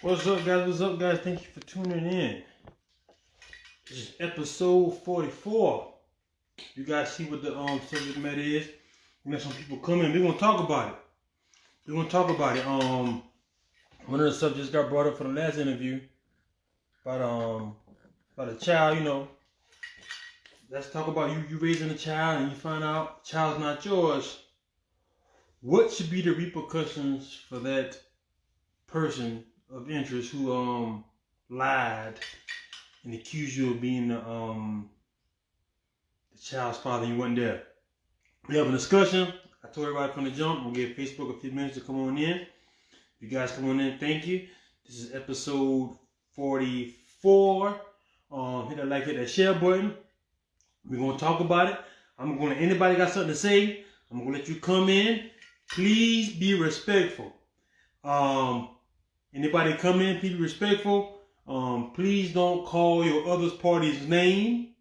What's up, guys? What's up, guys? Thank you for tuning in. This is episode 44. You guys see what the subject matter is? We got some people coming. We're gonna talk about it. One of the subjects got brought up from the last interview about a child. Let's talk about you raising a child and you find out the child's not yours. What should be the repercussions for that person of interest who lied and accused you of being the child's father? You weren't there. We have a discussion. I told everybody from the jump, we'll give Facebook a few minutes to come on in. You guys come on in, thank you. This is episode 44. Hit that like, hit that share button. We're gonna talk about it. Anybody got something to say, I'm gonna let you come in. Please be respectful. Anybody come in, please be respectful. Please don't call your other party's name,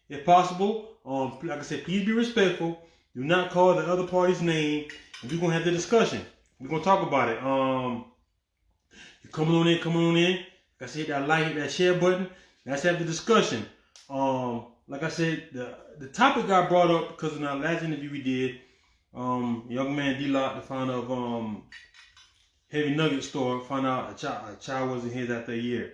if possible. Like I said, please be respectful. Do not call the other party's name. And we're gonna have the discussion. We're gonna talk about it. You come on in. Like I said, that like, hit that share button. Let's have the discussion. Like I said, the topic got brought up because in our last interview we did, young man D-Lock, the founder of Heavy Nugget store, found out a child wasn't his after a year.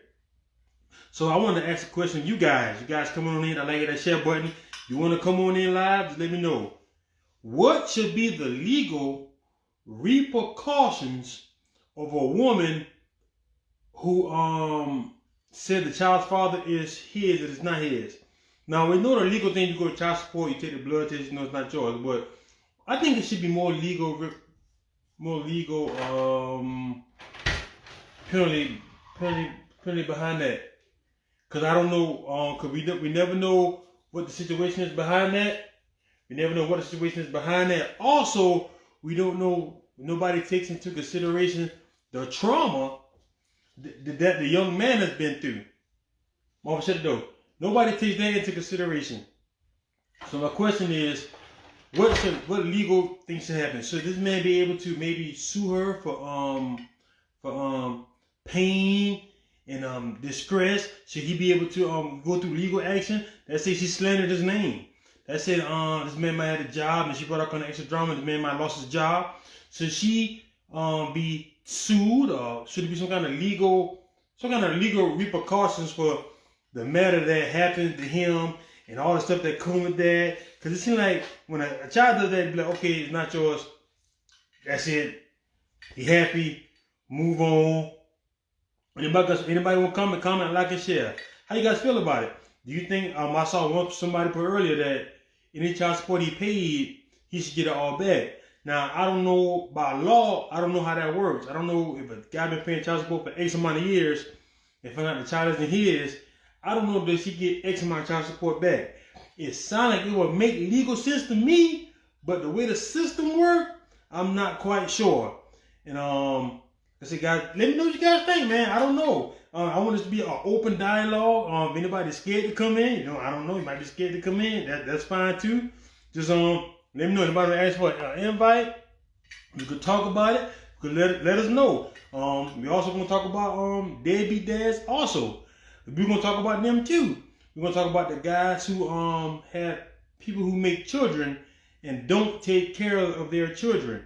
So I wanted to ask a question. You guys coming on in, I like that share button. You want to come on in live? Just let me know. What should be the legal repercussions of a woman who said the child's father is his and it's not his? Now we know the legal thing. You go to child support, you take the blood test, you know it's not yours. But I think it should be more legal penalty behind that. Cause I don't know, cause we never know what the situation is behind that. We never know what the situation is behind that. Also, we don't know. Nobody takes into consideration the trauma that the young man has been through. Nobody takes that into consideration. So my question is, what legal things should happen? Should this man be able to maybe sue her for pain and distress? Should he be able to go through legal action? Let's say she slandered his name. Let's say this man might have a job and she brought up on extra drama. The man might have lost his job. Should she be sued, or should there be some kind of legal repercussions for the matter that happened to him and all the stuff that comes with that? Because it seems like when a child does that, it'd be like, okay, it's not yours. That's it. Be happy. Move on. Anybody want to comment, like, and share? How you guys feel about it? Do you think, I saw somebody put earlier that any child support he paid, he should get it all back. Now, I don't know by law, I don't know how that works. I don't know if a guy been paying child support for X amount of years, if the child isn't his, I don't know if he get X amount of child support back. It sounds like it would make legal sense to me, but the way the system works, I'm not quite sure. And I said, guys, let me know what you guys think, man. I don't know. I want this to be an open dialogue. If anybody's scared to come in, I don't know. You might be scared to come in. That's fine too. Just let me know. Anybody ask for an invite, you could talk about it. You could let us know. We also gonna talk about deadbeat dads. Also, we're gonna talk about them too. We're gonna talk about the guys who have people who make children and don't take care of their children.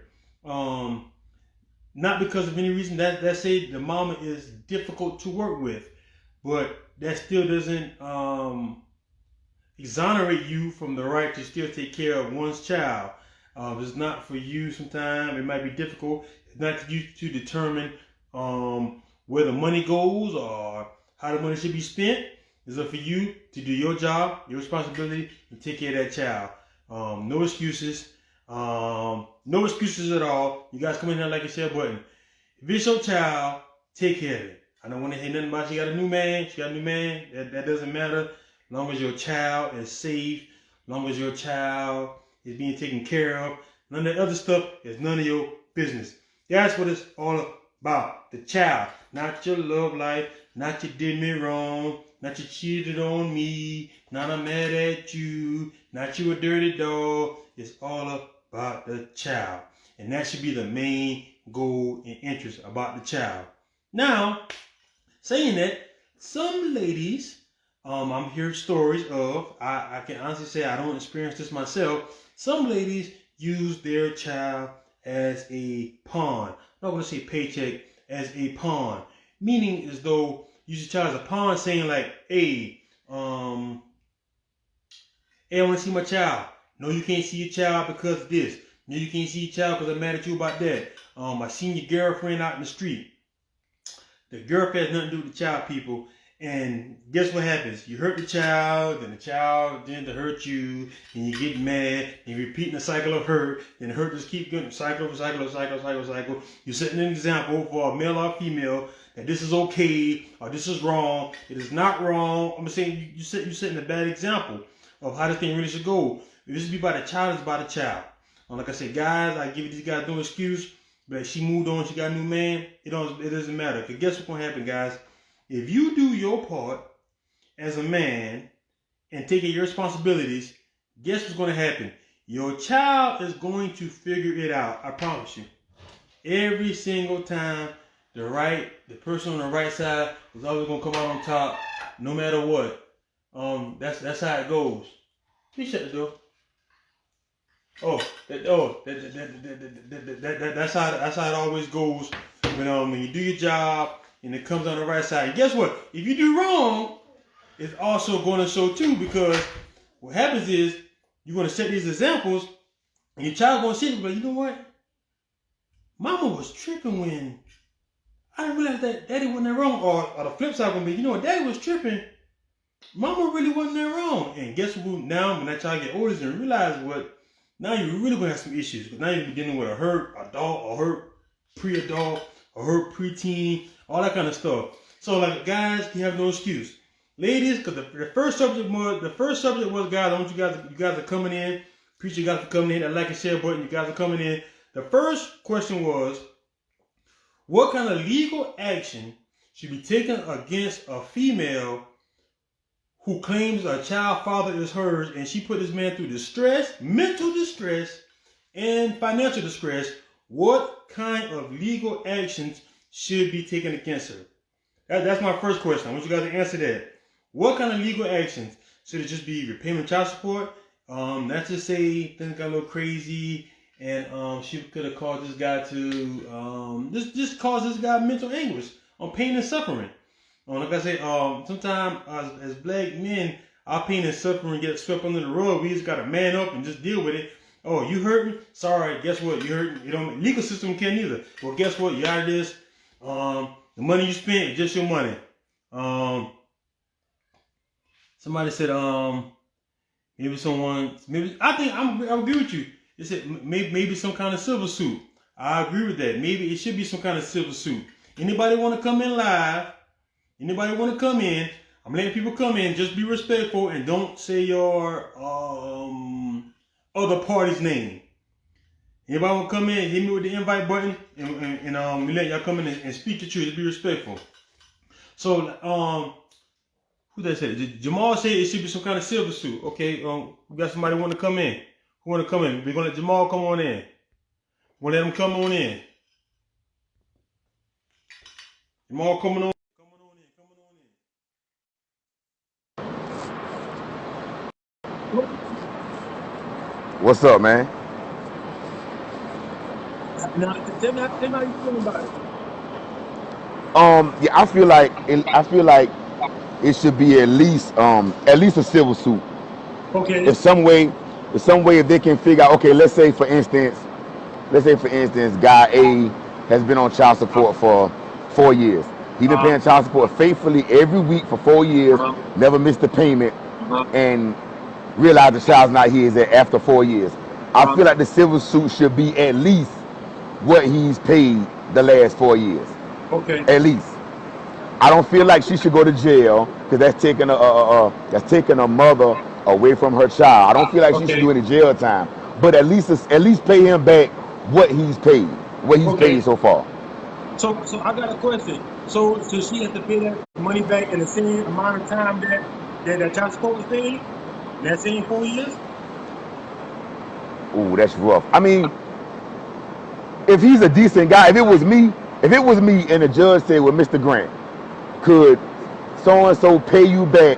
Not because of any reason. That say the mama is difficult to work with, but that still doesn't exonerate you from the right to still take care of one's child. It's not for you. Sometimes it might be difficult. It's not for you to determine where the money goes or how the money should be spent. It's up for you to do your job, your responsibility, and take care of that child. No excuses. No excuses at all. You guys come in here, like and share button. If it's your child, take care of it. I don't want to hear nothing about she got a new man. That doesn't matter. As long as your child is safe, as long as your child is being taken care of, none of the other stuff is none of your business. That's what it's all about. The child, not your love life, not you did me wrong, not you cheated on me, not I'm mad at you, not you a dirty dog. It's all about the child. And that should be the main goal and interest about the child. Now, saying that, some ladies, I'm hearing stories of, I can honestly say I don't experience this myself. Some ladies use their child as a pawn. I'm not going to say paycheck, as a pawn. Meaning as though use your child as a pawn, saying like, hey, hey, I want to see my child. No, you can't see your child because of this. No, you can't see your child because I'm mad at you about that. I seen your girlfriend out in the street. The girlfriend has nothing to do with the child, people. And guess what happens? You hurt the child, then the child tends to hurt you, and you get mad, and you're repeating the cycle of hurt, and the hurt just keep going, cycle. You're setting an example for a male or female that this is okay or this is wrong. It is not wrong. I'm saying you're setting a bad example of how this thing really should go. If this should be by the child, it's by the child. Like I said, guys, I give these guys no excuse. But she moved on, she got a new man, it doesn't matter. Because guess what's going to happen, guys? If you do your part as a man and taking your responsibilities, guess what's going to happen? Your child is going to figure it out. I promise you. Every single time, the person on the right side is always going to come out on top, no matter what. That's how it goes. Please shut the door. That's how it always goes when you do your job and it comes on the right side. And guess what? If you do wrong, it's also going to show too, because what happens is you're going to set these examples, and your child going to see it, but you know what? Mama was tripping when I didn't realize that Daddy wasn't that wrong. Or the flip side going to be, you know what? Daddy was tripping. Mama really wasn't that wrong. And guess what? Now when that child get older and realize what. Now you're really going to have some issues, because now you're dealing with a hurt adult, or hurt pre-adult, or hurt preteen, all that kind of stuff. So, like, guys, you have no excuse. Ladies, because the first subject was, guys, I want you guys are coming in. Appreciate you guys for coming in. That like and share button, you guys are coming in. The first question was, what kind of legal action should be taken against a female who claims a child father is hers, and she put this man through distress, mental distress, and financial distress? What kind of legal actions should be taken against her? That's my first question. I want you guys to answer that. What kind of legal actions? Should it just be repayment child support? Let's just say things got a little crazy, and she could have caused this guy to just cause this guy mental anguish, pain and suffering. Like I say, sometimes as black men, our pain and suffering get swept under the rug. We just gotta man up and just deal with it. Oh, you hurting? Sorry, guess what? You hurting? You don't. Legal system can't either. Well, guess what? You out of this. The money you spent is just your money. Somebody said, maybe I think I agree with you. They said maybe some kind of civil suit. I agree with that. Maybe it should be some kind of civil suit. Anybody want to come in live? Anybody want to come in? I'm letting people come in. Just be respectful and don't say your other party's name. Anybody want to come in? Hit me with the invite button, and we let y'all come in and speak the truth. Just be respectful. So who that said? Jamal said it should be some kind of civil suit. Okay. We got somebody want to come in. Who want to come in? We're gonna let Jamal come on in. We'll let him come on in. Jamal coming on. What's up, man? Now, tell me how you feeling about it. Yeah, I feel like it should be at least a civil suit. Okay. In some way, if they can figure out, okay, let's say for instance, guy A has been on child support for 4 years. He's been paying child support faithfully every week for 4 years, never missed a payment, and realize the child's not his after 4 years. I feel like the civil suit should be at least what he's paid the last 4 years. Okay. At least. I don't feel like she should go to jail, because that's taking a mother away from her child. I don't feel like she should do any jail time. But at least pay him back what he's paid paid so far. So I got a question. So she has to pay that money back in the same amount of time that child support was paid? That same 4 years? Ooh, that's rough. I mean, if he's a decent guy, if it was me, If it was me and the judge said, well, Mr. Grant, could so and so pay you back?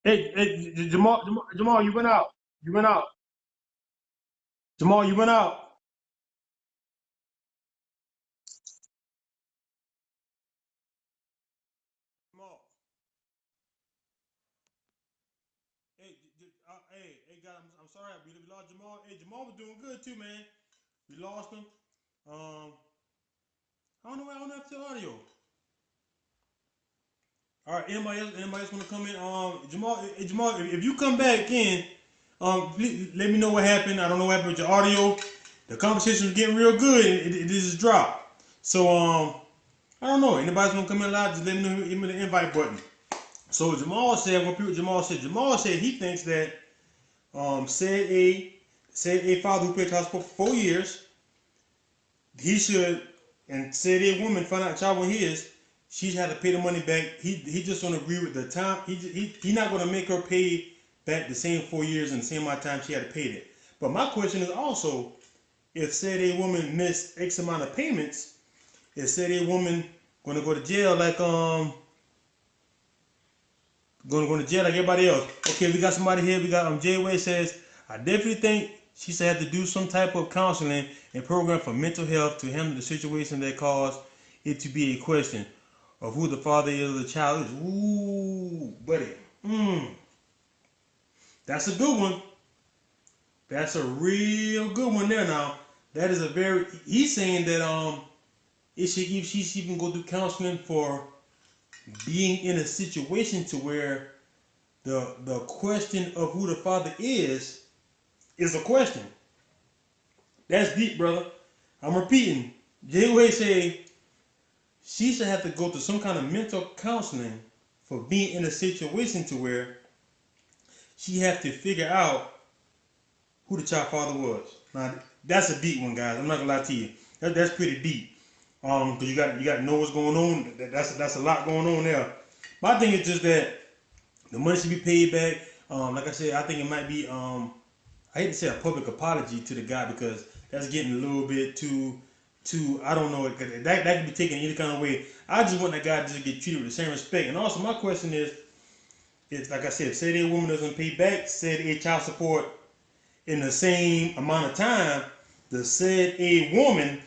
Hey, Jamal, you went out. You went out. Jamal, you went out. Jamal. Hey, guys, I'm sorry we lost Jamal. Hey, Jamal was doing good too, man. We lost him. I don't know why I don't have the audio. All right, anybody else want to come in? Jamal, if you come back in, please let me know what happened. I don't know what happened with your audio. The conversation was getting real good, and it just dropped. So, I don't know. Anybody's want to come in live? Just let me know. Hit me the invite button. So Jamal said, Jamal said he thinks that said a father who paid child support for 4 years, he should, and said a woman found out child was his, she had to pay the money back. He just don't agree with the time. He not gonna make her pay back the same 4 years and the same amount of time she had to pay it. But my question is also, if said a woman missed X amount of payments, is said a woman gonna go to jail like going to jail like everybody else? Okay, we got somebody here. We got Jay Way says, I definitely think she should have to do some type of counseling and program for mental health to handle the situation that caused it to be a question of who the father is of the child is. Ooh, buddy. That's a good one. That's a real good one there now. That is a very, he's saying that she should even go through counseling for being in a situation to where the question of who the father is a question. That's deep, brother. I'm repeating. J-Way say she should have to go through some kind of mental counseling for being in a situation to where she have to figure out who the child father was. Now that's a deep one, guys. I'm not gonna lie to you. That's pretty deep. Because you got to know what's going on. That's a lot going on there. My thing is just that the money should be paid back. Like I said, I think it might be I hate to say a public apology to the guy because that's getting a little bit too I don't know, that could be taken any kind of way. I just want that guy to just get treated with the same respect. And also my question is like I said, say that woman doesn't pay back said a child support in the same amount of time, the said a woman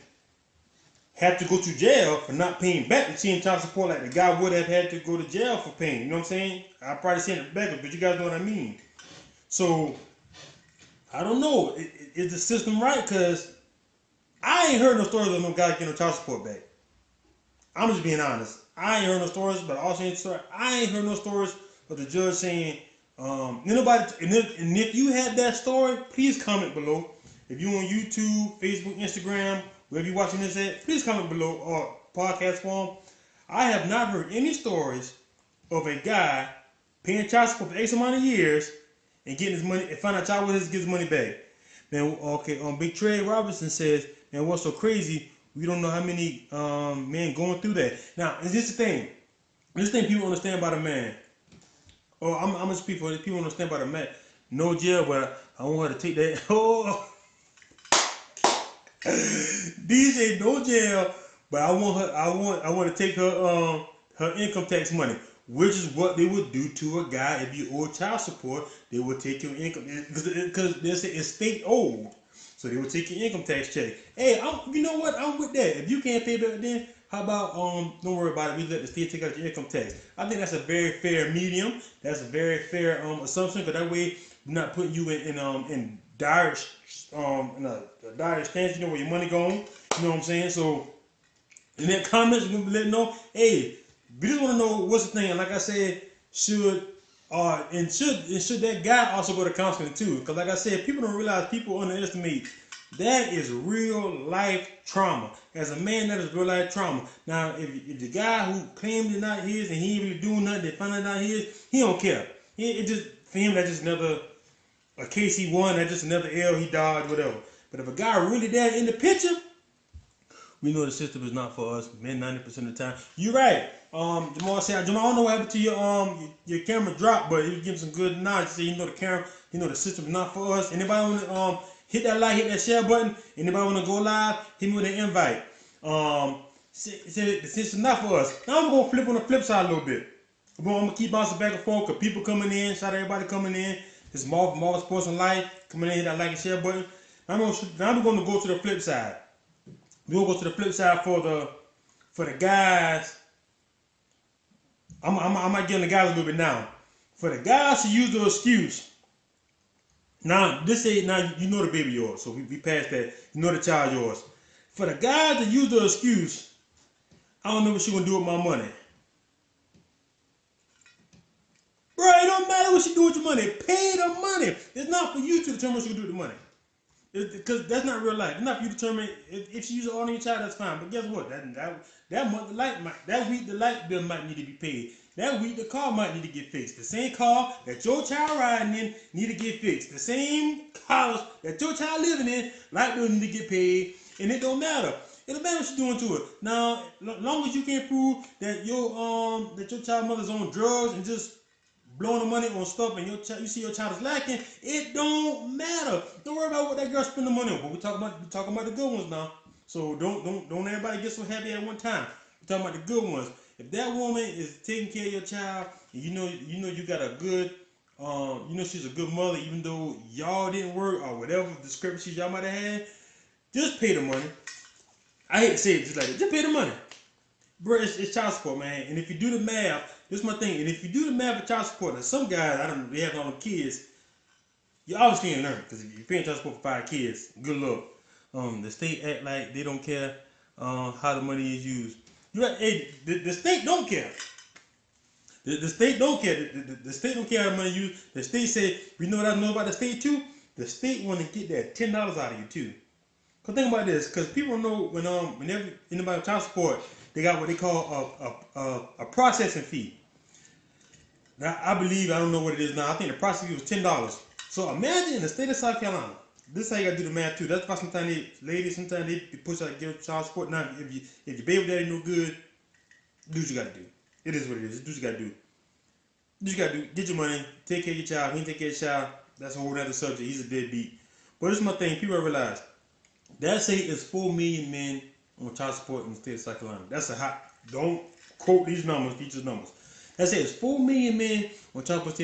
had to go to jail for not paying back the same child support like the guy would have had to go to jail for paying. You know what I'm saying? I probably saying it backwards, but you guys know what I mean. So I don't know. Is the system right? Because I ain't heard no stories of no guy getting no child support back. I'm just being honest. I ain't heard no stories, but also I ain't heard no stories of the judge saying, nobody. And if you had that story, please comment below. If you on YouTube, Facebook, Instagram, wherever you watching this at, please comment below or podcast form. I have not heard any stories of a guy paying child support for X amount of years and getting his money and find out child with his get his money back. Then okay, Big Trey Robinson says, man, what's so crazy? We don't know how many men going through that. Now, is this the thing? This thing people understand about a man. Oh, I'm just people understand about a man. No jail, but I want her to take that. Oh, DJ, no jail, but I want her. I want to take her income tax money, which is what they would do to a guy if you owe child support. They would take your income because they say it's state owed, so they would take your income tax check. Hey, you know what? I'm with that. If you can't pay back, then how about don't worry about it. We let the state take out your income tax. I think that's a very fair medium. That's a very fair assumption because that way we're not putting you in dire in a dire stance. You know where your money going. You know what I'm saying? So in that comments, we're gonna let know. Hey, we just want to know what's the thing. And like I said, should that guy also go to counseling too? Because like I said, people don't realize, people underestimate that is real life trauma. As a man, that is real life trauma. Now, if the guy who claimed it not his and he ain't really doing nothing, they find it not his, he don't care. It just for him, that's just another a case he won. That's just another L he dodged, whatever. But if a guy really there in the picture, we know the system is not for us, men 90% of the time. You're right. Jamal said, Jamal, I don't know what happened to your camera dropped, but you give some good knowledge. So you know the camera, you know the system is not for us. Anybody Hit that like, hit that share button. Anybody want to go live? Hit me with an invite. Since it's enough for us. Now I'm gonna flip on the flip side a little bit. I'm gonna keep bouncing back and forth because people coming in. Shout out everybody coming in. This is Marvin Sports and Life coming in. Hit that like and share button. Now we're gonna go to the flip side. We're gonna go to the flip side for the guys. I might get on the guys a little bit now. For the guys to use the excuse. Now you know the baby yours, so we passed that. You know the child yours. For the guys to use the excuse, I don't know what she gonna do with my money. Bro, it don't matter what she do with your money. Pay the money. It's not for you to determine what she gonna do with the money. Because that's not real life. It's not for you to determine if she uses it on your child. That's fine. But guess what? That month that week the light bill might need to be paid. That week the car might need to get fixed. The same car that your child riding in need to get fixed. The same house that your child living in, light bill need to get paid. And it don't matter. It don't matter what you're doing to it. Now, long as you can prove that your child mother's on drugs and just blowing the money on stuff and you see your child is lacking, it don't matter. Don't worry about what that girl spend the money on. But we're talking about the good ones now. So don't everybody get so happy at one time. We're talking about the good ones. If that woman is taking care of your child, and you know you got a good she's a good mother, even though y'all didn't work or whatever discrepancies y'all might have had, just pay the money. I hate to say it just like that. Just pay the money. Bro, it's child support, man. And if you do the math, this is my thing. And if you do the math for child support, now some guys, they have all the kids. You obviously ain't learn because if you're paying child support for 5 kids, good luck. The state act like they don't care how the money is used. You're right, hey, the state don't care. The state don't care. The state don't care how the money is used. The state said, you know what I know about the state too? The state want to get that $10 out of you too. Cause think about this, cause people know whenever anybody on child support, they got what they call a processing fee. Now I don't know what it is now. I think the processing fee was $10. So imagine in the state of South Carolina. This is how you gotta do the math too. That's why sometimes they push out give child support. Now if your baby daddy no good, do what you gotta do. It is what it is. Do what you gotta do. Do what you gotta do. Get your money. Take care of your child. He take care of your child. That's a whole other subject. He's a deadbeat. But this is my thing. People realize. That say it's 4 million men on child support in the state of South Carolina. That's a hot. Don't quote these numbers. These are numbers. That say it's 4 million men on child support.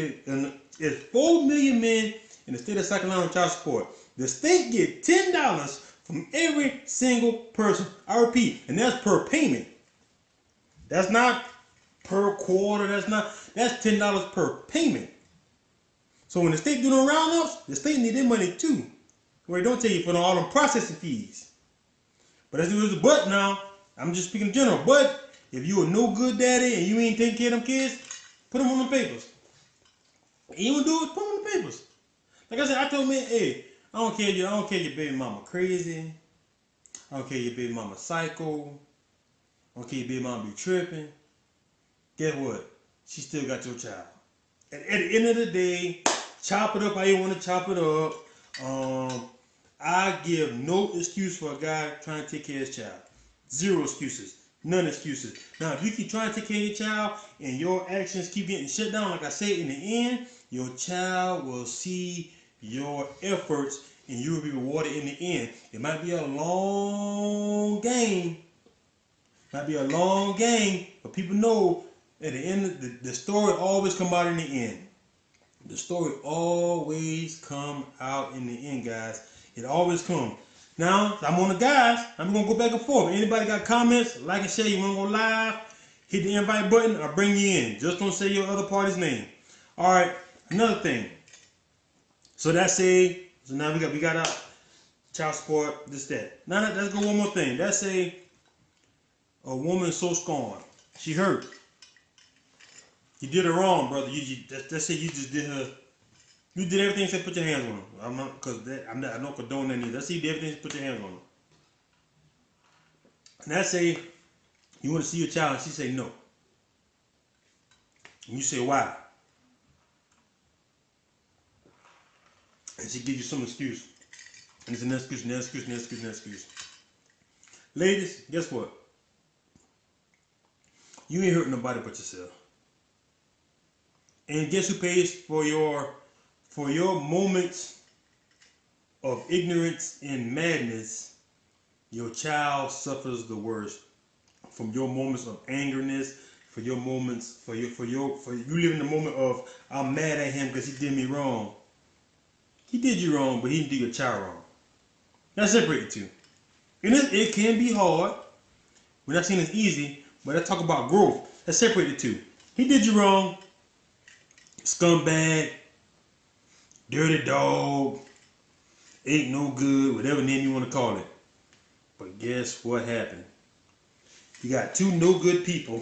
It's 4 million men in the state of South Carolina on child support. The state get $10 from every single person. I repeat, and that's per payment. That's not per quarter. That's $10 per payment. So when the state do no roundups, the state need their money too. Where they don't tell you for all them processing fees. But as it was a but now, I'm just speaking in general. But if you a no good daddy and you ain't taking care of them kids, put them on the papers. And you want to do it, put them on the papers. Like I said, I told me, hey, I don't care your baby mama crazy. I don't care your baby mama psycho. I don't care your baby mama be tripping. Guess what? She still got your child. At the end of the day, chop it up how you want to chop it up. I give no excuse for a guy trying to take care of his child. Zero excuses. None excuses. Now, if you keep trying to take care of your child and your actions keep getting shut down, like I said, in the end, your child will see your efforts and you will be rewarded in the end. It might be a long game. But people know at the end, the story always come out in the end. The story always come out in the end, guys. It always comes. Now, I'm on the guys. I'm going to go back and forth. Anybody got comments, like and share, you want to go live, hit the invite button, I'll bring you in. Just don't say your other party's name. All right, another thing. So now we got our child support, this, that. Now let's go one more thing. Let's say a woman so scorned. She hurt. You did her wrong, brother. Let's say you just did her. You did everything except put your hands on her. I don't condone that either. Let's say you did everything except put your hands on her. And let's say you want to see your child and she say no. And you say why? And she gives you some excuse. And it's an excuse. Ladies, guess what? You ain't hurting nobody but yourself. And guess who pays for your moments of ignorance and madness, your child suffers the worst. From your moments of angerness, for your moments, for you live in the moment of I'm mad at him because he did me wrong. He did you wrong, but he didn't do your child wrong. That's separate the two. And it can be hard. We're not saying it's easy, but I talk about growth. Let's separate the two. He did you wrong, scumbag, dirty dog, ain't no good, whatever name you want to call it. But guess what happened? You got two no good people,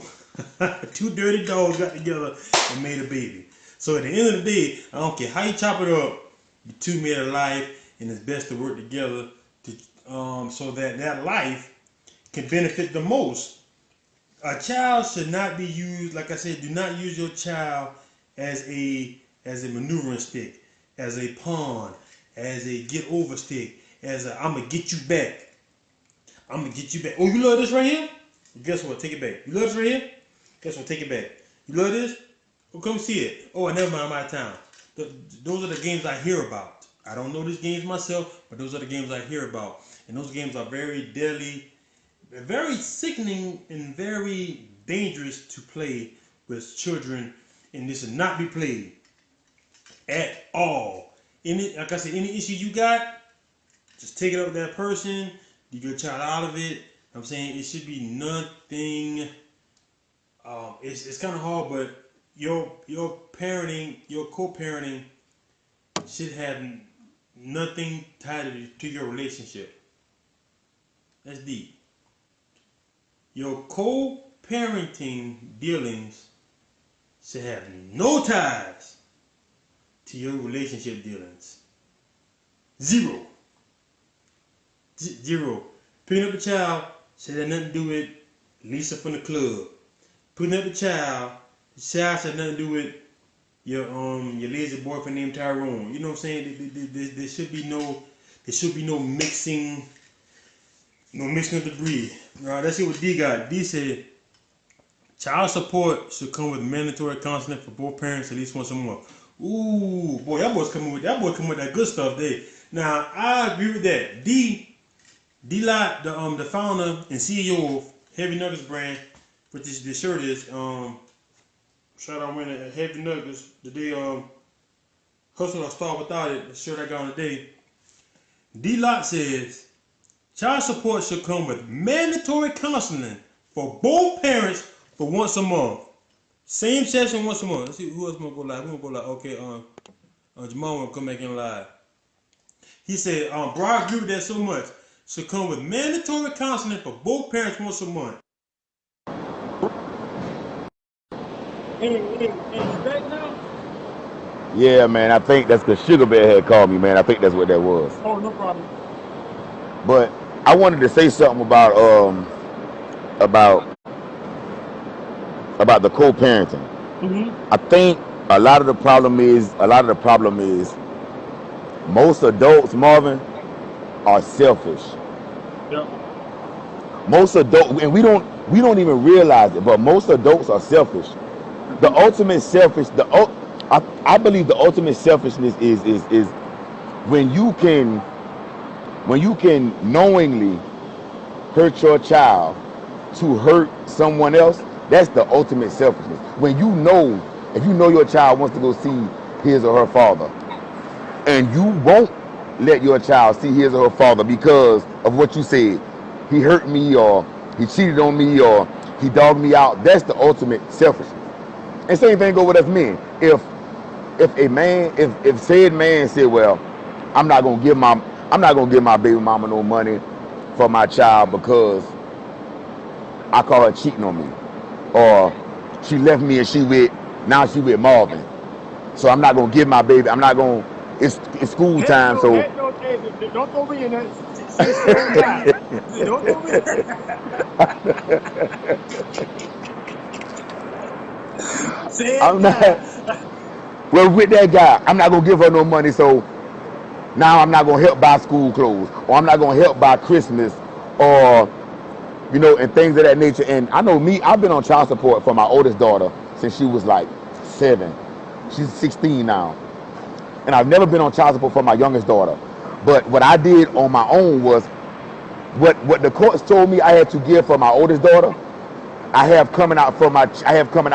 two dirty dogs got together and made a baby. So at the end of the day, I don't care how you chop it up, the two made a life, and it's best to work together to so that life can benefit the most. A child should not be used, like I said, do not use your child as a maneuvering stick, as a pawn, as a get over stick, as a I'm gonna get you back. I'm gonna get you back. Oh, you love this right here? Guess what? Take it back. You love this right here? Guess what? Take it back. You love this? Well, come see it. Oh, never mind, I'm out of town. Those are the games I hear about. I don't know these games myself, but those are the games I hear about. And those games are very deadly, very sickening, and very dangerous to play with children. And this should not be played at all. Like I said, any issue you got, just take it up with that person. Get your child out of it. I'm saying it should be nothing. It's kind of hard, but your parenting, your co-parenting should have nothing tied to your relationship. That's deep. Your co-parenting dealings should have no ties to your relationship dealings. Zero. Picking up a child should have nothing to do with Lisa from the club. Picking up the child should have nothing to do with your lazy boyfriend named Tyrone. You know what I'm saying? There should be no mixing, of debris. Alright, let's see what D got. D said child support should come with mandatory counseling for both parents at least once a month. Ooh, boy, that boy coming with that good stuff there. Now I agree with that. D-Lot, the founder and CEO of Heavy Nuggets brand, which this shirt is, shout out winning at Heavy Nuggets, the day Hustle or Star Without It, the shirt I got on today. D-Lot says, child support should come with mandatory counseling for both parents for once a month. Same session once a month. Let's see who else gonna go live. We're gonna go live. Okay, Jamal will come back in live. He said, bro, I agree with that so much. Should come with mandatory counseling for both parents once a month. Hey, you back now? Yeah, man, I think that's because Sugar Bear had called me, man. I think that's what that was. Oh, no problem. But I wanted to say something about the co-parenting. Mm-hmm. I think a lot of the problem is most adults, Marvin, are selfish. Yep. Most adults, and we don't even realize it, but most adults are selfish. The ultimate selfish, I believe the ultimate selfishness is when you can knowingly hurt your child to hurt someone else. That's the ultimate selfishness. When if you know your child wants to go see his or her father, and you won't let your child see his or her father because of what you said, he hurt me, or he cheated on me, or he dogged me out. That's the ultimate selfishness. And same thing go with us men. If said man said, well, I'm not gonna give my baby mama no money for my child because I call her cheating on me, or she left me and now she with Marvin, so I'm not gonna give my baby. I'm not gonna. It's school time, so. Don't throw me in there. Don't throw me in there. I'm not. Well, with that guy, I'm not gonna give her no money, so now I'm not gonna help buy school clothes, or I'm not gonna help buy Christmas, or and things of that nature. And I know me, I've been on child support for my oldest daughter since she was like 7. She's 16 now. And I've never been on child support for my youngest daughter. But what I did on my own was what the courts told me I had to give for my oldest daughter. I have coming out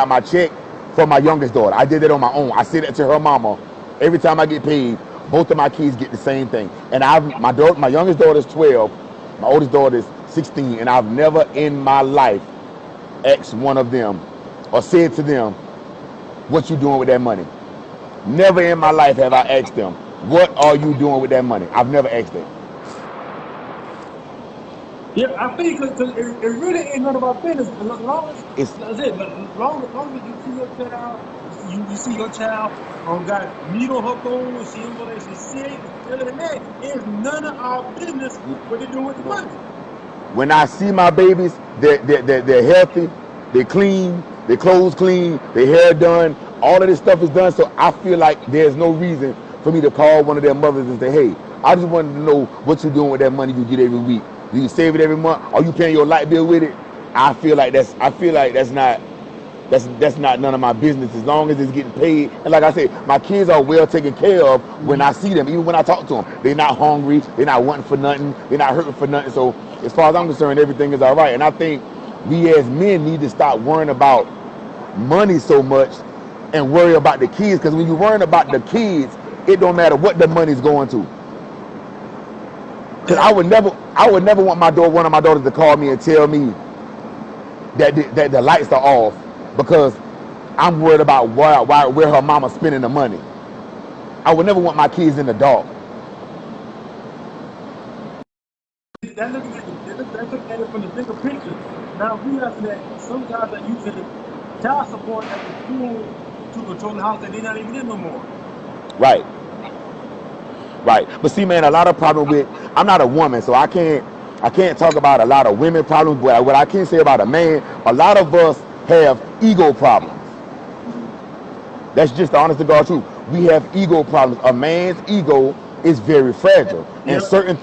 my check for my youngest daughter. I did it on my own. I said it to her mama. Every time I get paid, both of my kids get the same thing. And my youngest daughter is 12, my oldest daughter is 16, and I've never in my life asked one of them or said to them, "What you doing with that money?" Never in my life have I asked them, "What are you doing with that money?" I've never asked them. Yeah, I think because it really ain't none of our business. As long as It's that's it. But long as you see your child, you see your child got meat on her bones, she ain't gonna she's sick. Other than that, it's none of our business what they do with the money. when I see my babies, they're healthy, they're clean, their clothes clean, their hair done, all of this stuff is done. So I feel like there's no reason for me to call one of their mothers and say, "Hey, I just wanted to know what you're doing with that money you get every week. Do you save it every month? Are you paying your light bill with it?" I feel like that's not none of my business as long as it's getting paid. And like I said, my kids are well taken care of when I see them, even when I talk to them. They're not hungry, they're not wanting for nothing, they're not hurting for nothing. So as far as I'm concerned, everything is all right. And I think we as men need to stop worrying about money so much and worry about the kids. Because when you're worrying about the kids, it don't matter what the money's going to. Because I would never want one of my daughters to call me and tell me that the lights are off because I'm worried about where her mama's spending the money. I would never want my kids in the dark. That look at it from the bigger picture. Now realizing that some guys are using child support as a tool to control the house that they're not even in no more. Right, right. But see, man, a lot of problem with I'm not a woman, so I can't talk about a lot of women problems. But what I can say about a man, a lot of us have ego problems. That's just the honest to God truth. We have ego problems. A man's ego is very fragile, and Yep. certain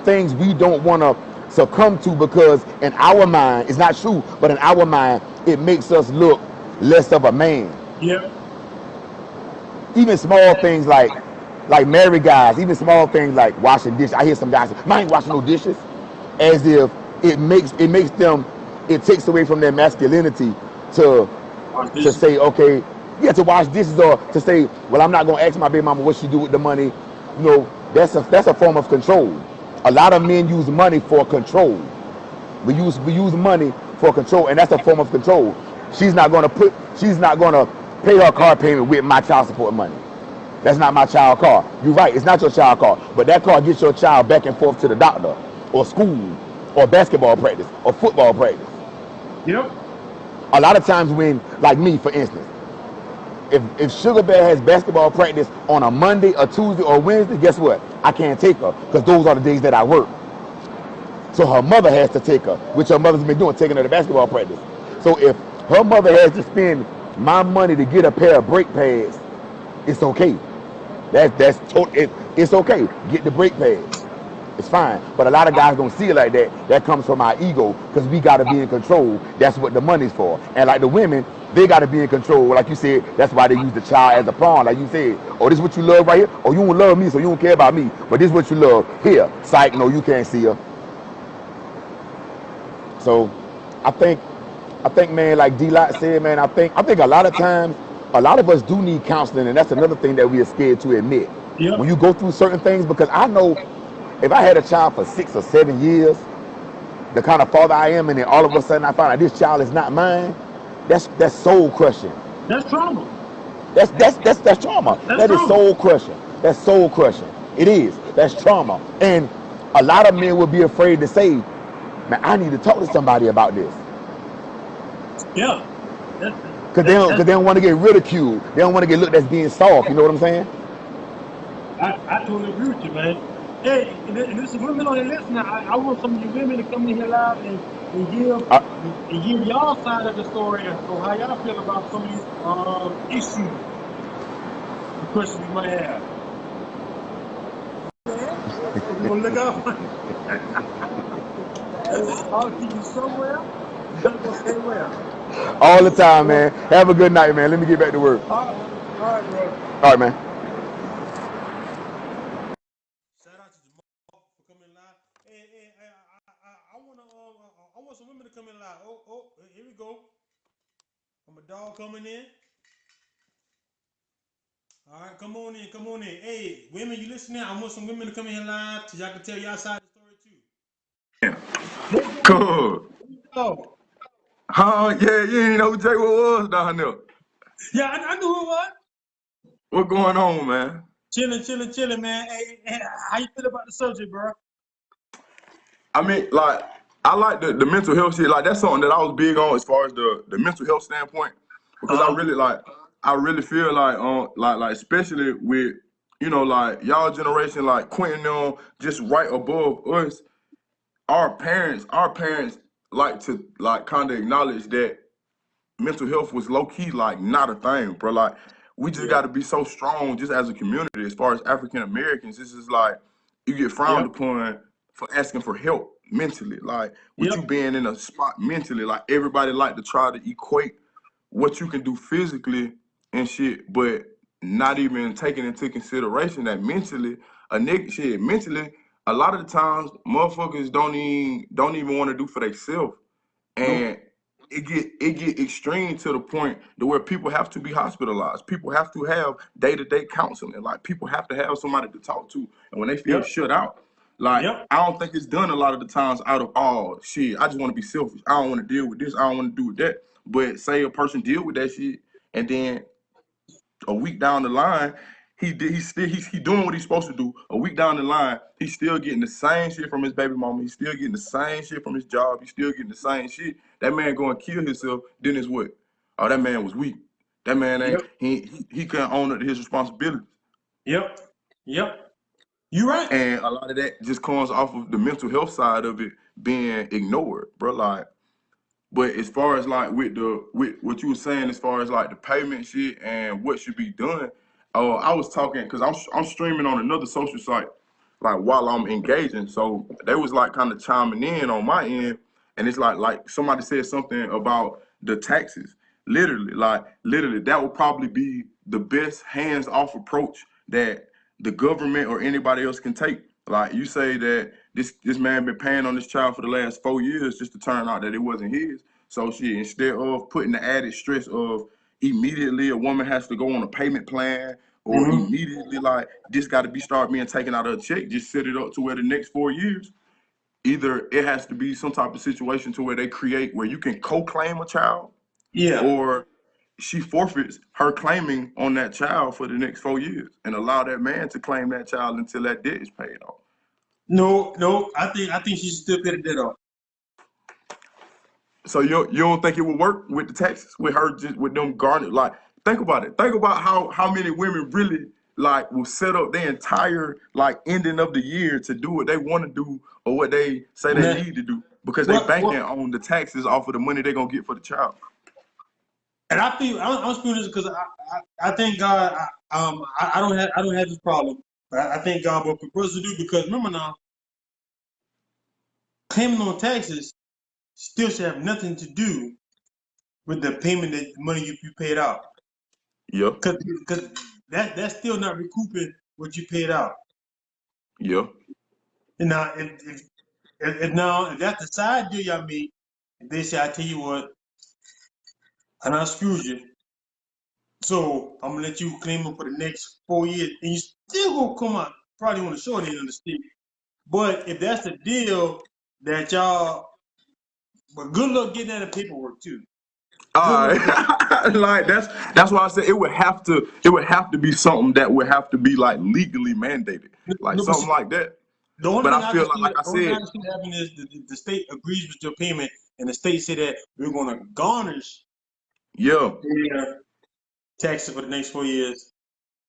things we don't want to succumb to because in our mind, it's not true, but in our mind, it makes us look less of a man. Yep. Even small things like married guys, even small things like washing dishes. I hear some guys say, "Man, I ain't washing no dishes," as if it makes them, it takes away from their masculinity to say, okay, yeah, to wash dishes, or to say, well, I'm not gonna ask my baby mama what she do with the money. That's a form of control. A lot of men use money for control. We use money for control, and that's a form of control. She's not gonna pay her car payment with my child support money. That's not my child car. You're right, it's not your child car, but that car gets your child back and forth to the doctor, or school, or basketball practice, or football practice. Yep. A lot of times when, like me, for instance, if Sugar Bear has basketball practice on a Monday, or Tuesday, or Wednesday, guess what? I can't take her because those are the days that I work. So her mother has to take her, which her mother's been doing, taking her to basketball practice. So if her mother has to spend my money to get a pair of brake pads, it's okay. It's okay. Get the brake pads. It's fine. But a lot of guys don't see it like that. That comes from our ego because we got to be in control. That's what the money's for. And like the women, they got to be in control. Like you said, that's why they use the child as a pawn. Like you said, oh, this is what you love right here? Oh, you don't love me, so you don't care about me. But this is what you love. Here, psych, no, you can't see her. So I think, man, like D-Lot said, man, I think a lot of times, a lot of us do need counseling, and that's another thing that we are scared to admit. Yep. When you go through certain things, because I know if I had a child for 6 or 7 years, the kind of father I am, and then all of a sudden I find out this child is not mine, that's soul crushing. That's trauma. That's trauma. That's That is trauma. soul crushing. That's soul crushing. It is. That's trauma. And a lot of men will be afraid to say, man, I need to talk to somebody about this. Yeah. Because they don't want to get ridiculed. They don't want to get looked as being soft. You know what I'm saying? I totally agree with you, man. Hey, and there's some women on the list now. I want some of you women to come in here live and give y'all side of the story or how y'all feel about some of these issues, the questions you might have. Yeah, so we're gonna look out for I'll keep you somewhere. Not gonna say where. All the time, man. Have a good night, man. Let me get back to work. All right, bro. All right, man. I want some women to come in live. Oh, here we go. I'm a dog coming in. All right, come on in, come on in. Hey, women, you listening? I want some women to come in here live so y'all can tell y'all side of the story too. Let's go. Cool. Oh, Huh? Yeah, you ain't know who Jay was down there. yeah, I knew who it was. What going on, man? Chilling, man. Hey, how you feel about the subject, bro? I mean, like, I like the mental health shit. Like, that's something that I was big on as far as the mental health standpoint, because Uh, I really feel like especially with like y'all generation, like Quentin them, just right above us. Our parents like to like kind of acknowledge that mental health was low key like not a thing, bro. Like we just yeah, got to be so strong just as a community. As far as African Americans, this is like you get frowned yep, upon for asking for help mentally. Like with yep, you being in a spot mentally, like everybody like to try to equate what you can do physically and shit, but not even taking into consideration that mentally, a nigga shit mentally. A lot of the times, motherfuckers don't even want to do for themselves, nope, and it get extreme to the point to where people have to be hospitalized. People have to have day-to-day counseling. Like people have to have somebody to talk to. And when they feel yep, shut out, like yep, I don't think it's done a lot of the times out of all shit. I just want to be selfish. I don't want to deal with this. I don't want to do with that. But say a person deal with that shit, and then a week down the line, he's doing what he's supposed to do. A week down the line, he's still getting the same shit from his baby mama. He's still getting the same shit from his job. He's still getting the same shit. That man going to kill himself. Then it's what? Oh, that man was weak. That man ain't yep, he couldn't own up to his responsibilities. yep, yep. You right. And a lot of that just comes off of the mental health side of it being ignored, bro. Like, but as far as like with what you were saying, as far as like the payment shit and what should be done, I was talking because I'm streaming on another social site, like while I'm engaging. So they was like kind of chiming in on my end, and it's like somebody said something about the taxes. Literally, that would probably be the best hands off approach that the government or anybody else can take. Like you say that this man been paying on this child for the last 4 years just to turn out that it wasn't his. So shit, instead of putting the added stress of immediately a woman has to go on a payment plan or Mm-hmm. immediately like this got to be start being taken out of a check, just set it up to where the next 4 years, either it has to be some type of situation to where they create where you can co-claim a child Yeah. or she forfeits her claiming on that child for the next 4 years and allow that man to claim that child until that debt is paid off. No. I think she should still pay the debt off. So you don't think it would work with the taxes with her just with them garnet? Like think about it. Think about how many women really like will set up their entire like ending of the year to do what they want to do or what they say they Man, need to do because they what? banking on the taxes off of the money they're gonna get for the child. And I think I'm speaking this because I thank God. I don't have this problem, but I thank God what for brothers to do because remember now, claiming on taxes still should have nothing to do with the payment that the money you paid out. Yeah, Because that's still not recouping what you paid out. yeah. And now if that's the side deal y'all made, if they say I tell you what, and I screwed you, so I'm gonna let you claim them for the next 4 years, and you still gonna come out probably on the short end of the stick. But if that's the deal that y'all, but good luck getting that in paperwork too. Good All luck with that. right. Like that's why I said it would have to be something that would have to be like legally mandated, like No, but something see, like that. the only But thing I I can feel see, like I the only thing I said, can see happening is the state agrees with your payment, and the state say that we're gonna garnish yeah. their taxes for the next 4 years,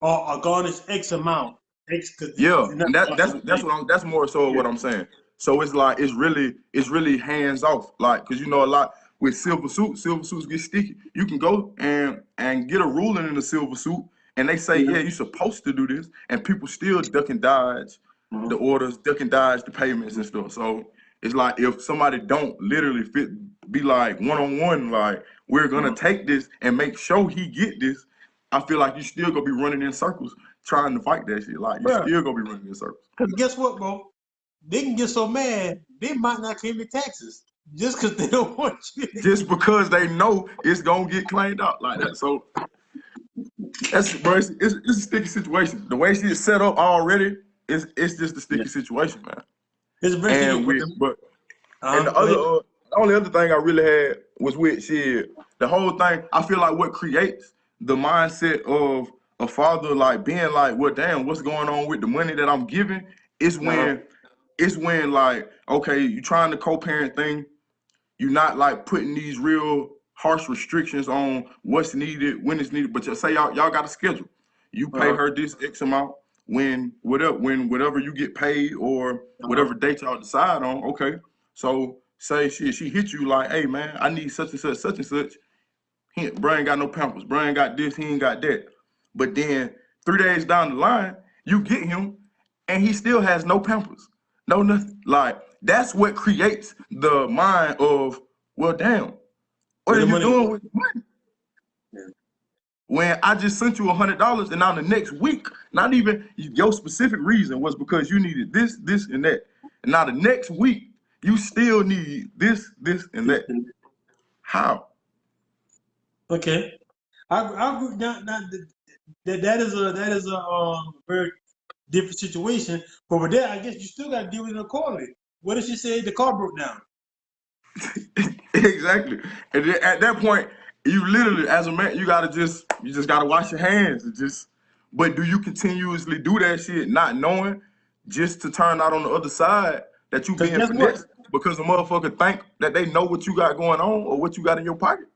or garnish X amount, X because Yeah, it's not and that garnish that's that's everything. what that's more so Yeah, what I'm saying. So it's like it's really hands off, like because a lot with silver suits get sticky. You can go and get a ruling in a silver suit, and they say yeah, yeah you're supposed to do this, and people still duck and dodge the mhm. orders, duck and dodge the payments and stuff. So it's like if somebody don't literally be like one on one, like we're gonna take this and make sure he get this. I feel like you still gonna be running in circles trying to fight that shit. Like you Bro, still gonna be running in circles. because guess what, bro? They can get so mad they might not claim the taxes. Just because they don't want you. just because they know it's gonna get claimed out like that. So that's bro, it's a sticky situation. The way she's set up already, it's just a sticky situation, man. It's very sticky, And the go other ahead. the only other thing I really had was with shit. The whole thing, I feel like what creates the mindset of a father like being like, well, damn, what's going on with the money that I'm giving? Is when like, okay, you trying the co-parent thing, you're not like putting these real harsh restrictions on what's needed, when it's needed. But just say y'all got a schedule. You pay her this X amount when whatever you get paid or whatever date y'all decide on. Okay, so say she hit you like, hey man, I need such and such, such and such. Bro ain't got no pampers. Bro ain't got this. He ain't got that. But then 3 days down the line, you get him, and he still has no pampers, no nothing. Like that's what creates the mind of, well, damn, what Where are the you money doing go? with the money? When I just sent you $100, and now the next week, not even your specific reason was because you needed this, this, and that. And now the next week, you still need this, this, and that. How? Okay. I agree. That is a very different situation. But with that, I guess you still got to deal with it accordingly. What if she said the car broke down? Exactly. And then at that point, you literally, as a man, you just gotta wash your hands and just. But do you continuously do that shit, not knowing, just to turn out on the other side that you Because being guess what? finessed because the motherfucker think that they know what you got going on or what you got in your pocket?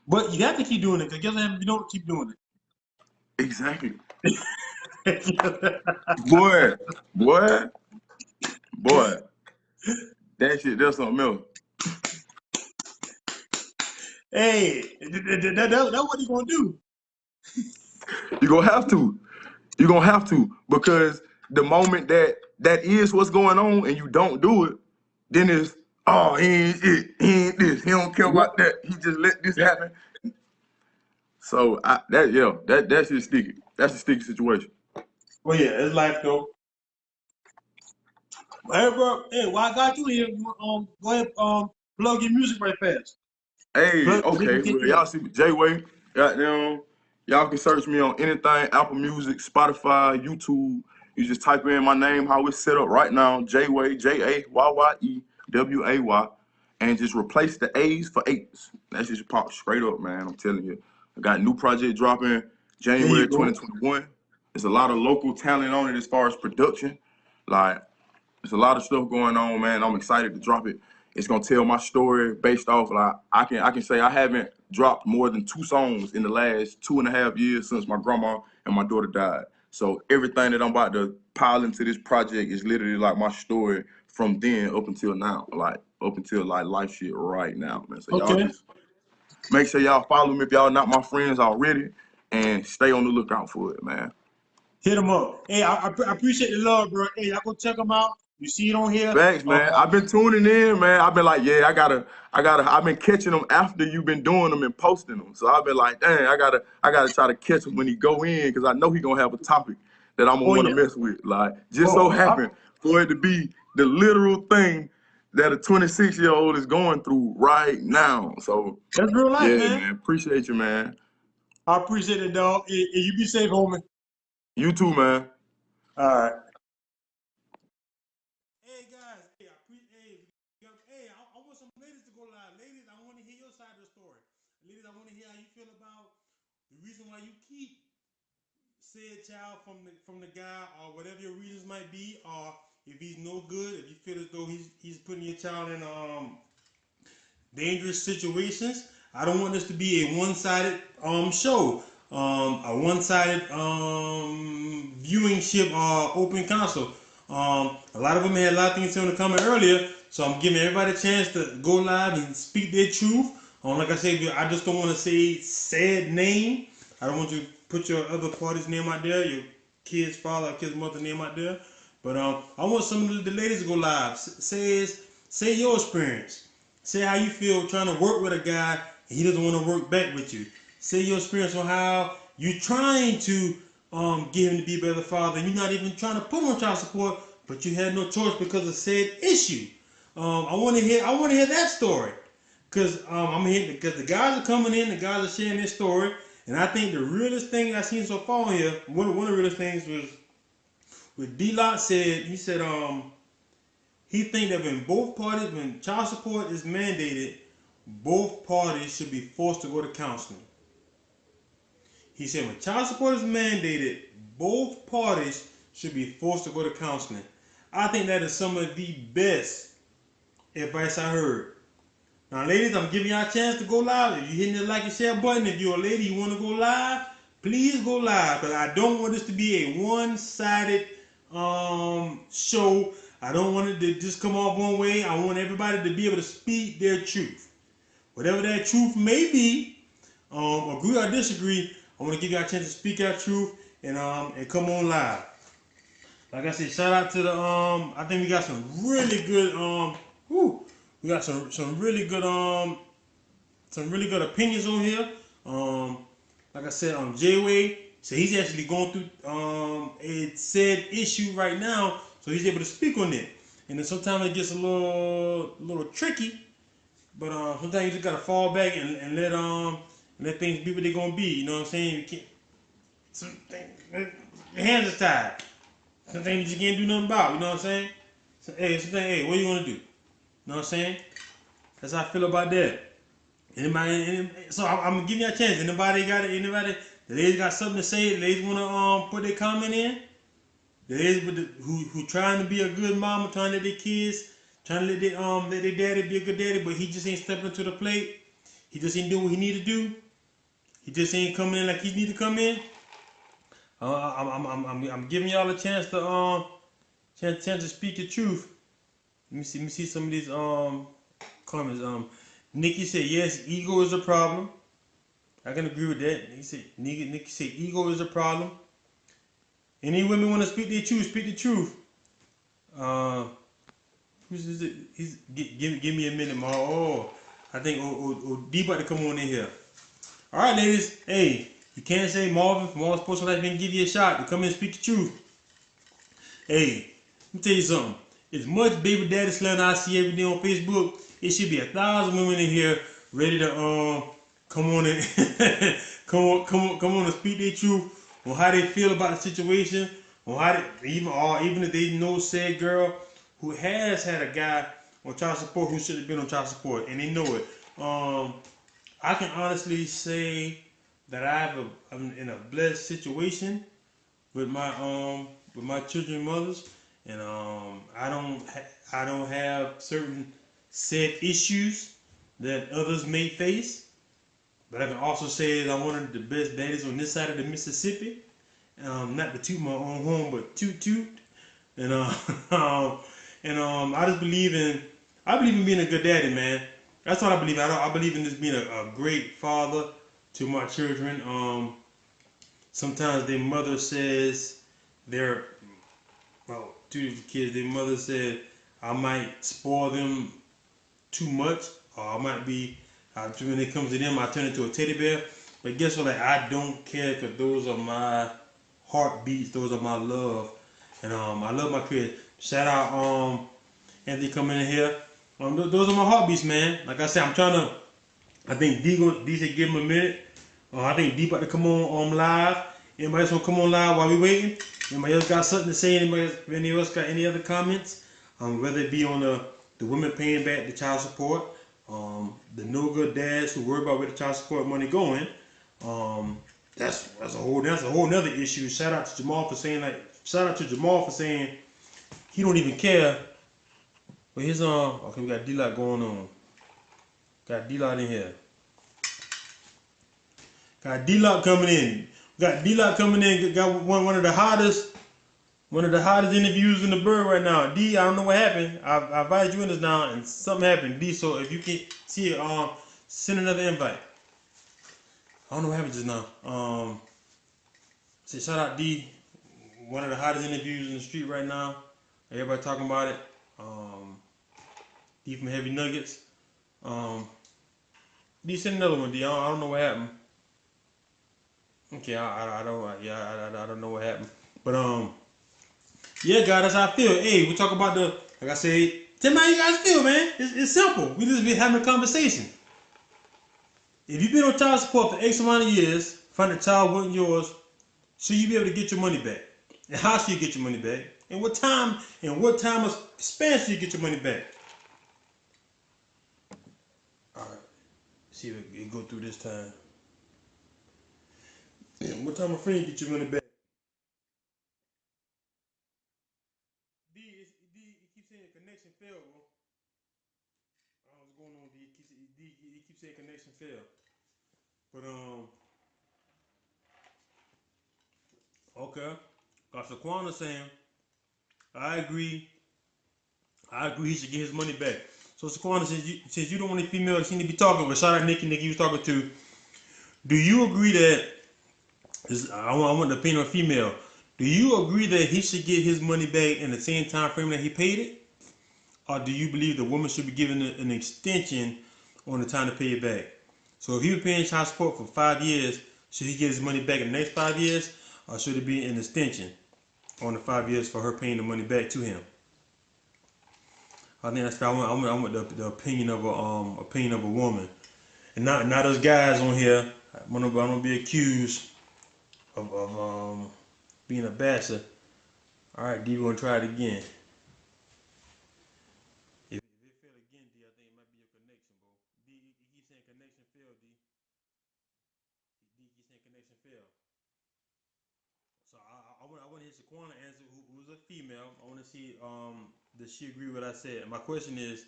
But you have to keep doing it. Because guess what happens if you don't keep doing Exactly. it? Boy, boy, boy. That shit, that's something else. Hey, that's what he gonna do. You gonna have to. You're gonna have to, because the moment that is what's going on and you don't do it, then it's, oh, he ain't it, he ain't this, he don't care Yep. about that, he just let this Yep. happen. So that's just sticky. That's a sticky situation. Well, yeah, it's life though. Hey, bro. Hey, while I got you here, go ahead, plug your music right fast. Hey, Plug, they can okay, get well, you. y'all see J-Way, goddamn, y'all can search me on anything, Apple Music, Spotify, YouTube. You just type in my name, how it's set up right now, J-Way, Jayyeyway, and just replace the A's for 8s. That just pop straight up, man, I'm telling you. I got a new project dropping There you January go. 2021. There's a lot of local talent on it as far as production. Like, there's a lot of stuff going on, man. I'm excited to drop it. It's gonna tell my story based off, like, I can say I haven't dropped more than 2 songs in the last 2.5 years since my grandma and my daughter died. So everything that I'm about to pile into this project is literally like my story from then up until now, like up until like life shit right now, man. So y'all Okay. just make sure y'all follow me if y'all not my friends already, and stay on the lookout for it, man. Hit them up. Hey, I appreciate the love, bro. Hey, y'all go check them out. You see it on here. Thanks, man. I've been tuning in, man. I've been like, yeah, I've been catching them after you've been doing them and posting them. So I've been like, dang, I gotta try to catch him when he go in, because I know he gonna have a topic that I'm gonna Oh want to yeah. mess with. Like, just so Oh, happened for it to be the literal thing that a 26-year-old is going through right now. So, that's real life, yeah, man. man. Appreciate you, man. I appreciate it, dog. Hey, you be safe, homie. You too, man. All right. Hey guys, I want some ladies to go live. Ladies, I want to hear your side of the story. Ladies, I want to hear how you feel about the reason why you keep said child from the guy, or whatever your reasons might be, or if he's no good, if you feel as though he's putting your child in dangerous situations. I don't want this to be a one-sided show, a one-sided viewing ship open console. A lot of them had a lot of things to come in earlier, so I'm giving everybody a chance to go live and speak their truth. Like I said, I just don't want to say said name. I don't want you to put your other party's name out there, your kid's father or kid's mother name out there. But I want some of the ladies to go live. Say your experience. Say how you feel trying to work with a guy and he doesn't want to work back with you. Say your experience on how you're trying to get him to be a better father and you're not even trying to put him on child support, but you had no choice because of said issue. I want to hear that story, cause because the guys are coming in, the guys are sharing their story, and I think the realest thing I've seen so far here, one of the realest things was what D-Lot said. He said he think that when child support is mandated, both parties should be forced to go to counseling. He said when child support is mandated, both parties should be forced to go to counseling. I think that is some of the best advice I heard. Now, ladies, I'm giving y'all a chance to go live. If you're hitting the like and share button, if you're a lady, you want to go live, please go live. Because I don't want this to be a one-sided show. I don't want it to just come off one way. I want everybody to be able to speak their truth. Whatever that truth may be, agree or disagree, I want to give y'all a chance to speak our truth and come on live. Like I said, shout out to the I think we got some really good we got some really good opinions on here. Like I said, J-Way, so he's actually going through a said issue right now, so he's able to speak on it. And then sometimes it gets a little tricky, but sometimes you just gotta fall back and let things be what they're gonna be. You know what I'm saying? You can't. Your hands are tied. Some things you can't do nothing about. You know what I'm saying? So, hey, what you gonna do? You know what I'm saying? That's how I feel about that. So I'm gonna give you a chance. Anybody, the ladies got something to say? The ladies wanna put their comment in? The ladies who trying to be a good mama, trying to let their kids, trying to let their daddy be a good daddy, but he just ain't stepping to the plate. He just ain't doing what he need to do. He just ain't coming in like he need to come in. I'm giving y'all a chance to speak your truth. Let me see some of these comments. Nikki said yes, ego is a problem. I can agree with that. Nikki said ego is a problem. Any women want to speak their truth, speak the truth. Who's it? Give me a minute, Ma. Oh, I think D about to come on in here. All right, ladies. Hey, you can't say Marvin from Marvinsportsandlife didn't give you a shot to come in and speak the truth. Hey, let me tell you something. As much baby daddy slander I see every day on Facebook, it should be 1,000 women in here ready to come on and come on and speak their truth on how they feel about the situation, on how they, even if they know said girl who has had a guy on child support who should have been on child support and they know it. I can honestly say that I'm in a blessed situation with my children mothers, and I don't have certain said issues that others may face. But I can also say that I'm one of the best daddies on this side of the Mississippi. Not to toot my own home, but toot. And I just believe in being a good daddy, man. That's what I believe. I believe in just being a great father to my children. Sometimes their mother says to the kids, their mother said I might spoil them too much, or I might be when it comes to them, I turn into a teddy bear. But guess what? Like, I don't care because those are my heartbeats. Those are my love, and I love my kids. Shout out Anthony coming in here. Those are my heartbeats, man. Like I said, I think D said give him a minute. I think D about to come on live. Anybody else want to come on live while we waiting? Anybody else got something to say? Anybody else got any other comments? Whether it be on the women paying back the child support, the no good dads who worry about where the child support money going. That's a whole nother issue. Shout out to Jamal for saying he don't even care. But his okay, we got D-Lot going on. Got D-Lot in here. Got D-Lot coming in. Got one of the hottest interviews in the bird right now. D, I don't know what happened. I invited you in this now, and something happened. D, so if you can see it, send another invite. I don't know what happened just now. So shout out D, one of the hottest interviews in the street right now. Everybody talking about it. D from Heavy Nuggets. D, send another one. D, I don't know what happened. Okay, I don't know what happened, but yeah, guys, that's how I feel. Hey, we talk about like I said, Tell me how you guys feel, man. It's simple. We just be having a conversation. If you've been on child support for X amount of years, find the child wasn't yours, should you be able to get your money back? And how should you get your money back? And what time of span should you get your money back? All right. See if it go through this time. And what time of frame you get your money back? D, it keeps saying connection failed, bro. What's going on, D? It keeps saying connection failed. But okay. Shaquan is saying, I agree. He should get his money back. So Shaquan, since you don't want any female that seem to be talking, but shout out Nikki you was talking to, do you agree that I want the opinion of female? Do you agree that he should get his money back in the same time frame that he paid it? Or do you believe the woman should be given an extension on the time to pay it back? So if he was paying child support for 5 years, should he get his money back in the next 5 years? Or should it be an extension on the 5 years for her paying the money back to him? I think that's fair. I want the opinion of a woman, and not those guys on here. I don't want to be accused of being a basher. All right, D, we're gonna try it again. If it failed again, D, I think it might be your connection, bro. D, you keep saying connection failed, D. D, you keep saying connection failed. So I want to hear Shaquana answer, who's a female. I want to see does she agree with what I said. And my question is,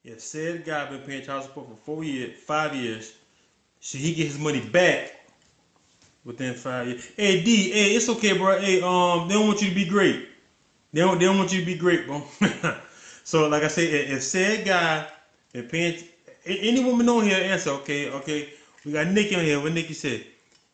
if said guy been paying child support for 5 years, should he get his money back within 5 years? Hey D, hey, it's okay, bro. Hey, they don't want you to be great. They don't want you to be great, bro. So like I said, if said guy been paying, any woman on here answer, okay. We got Nikki on here. What Nikki said?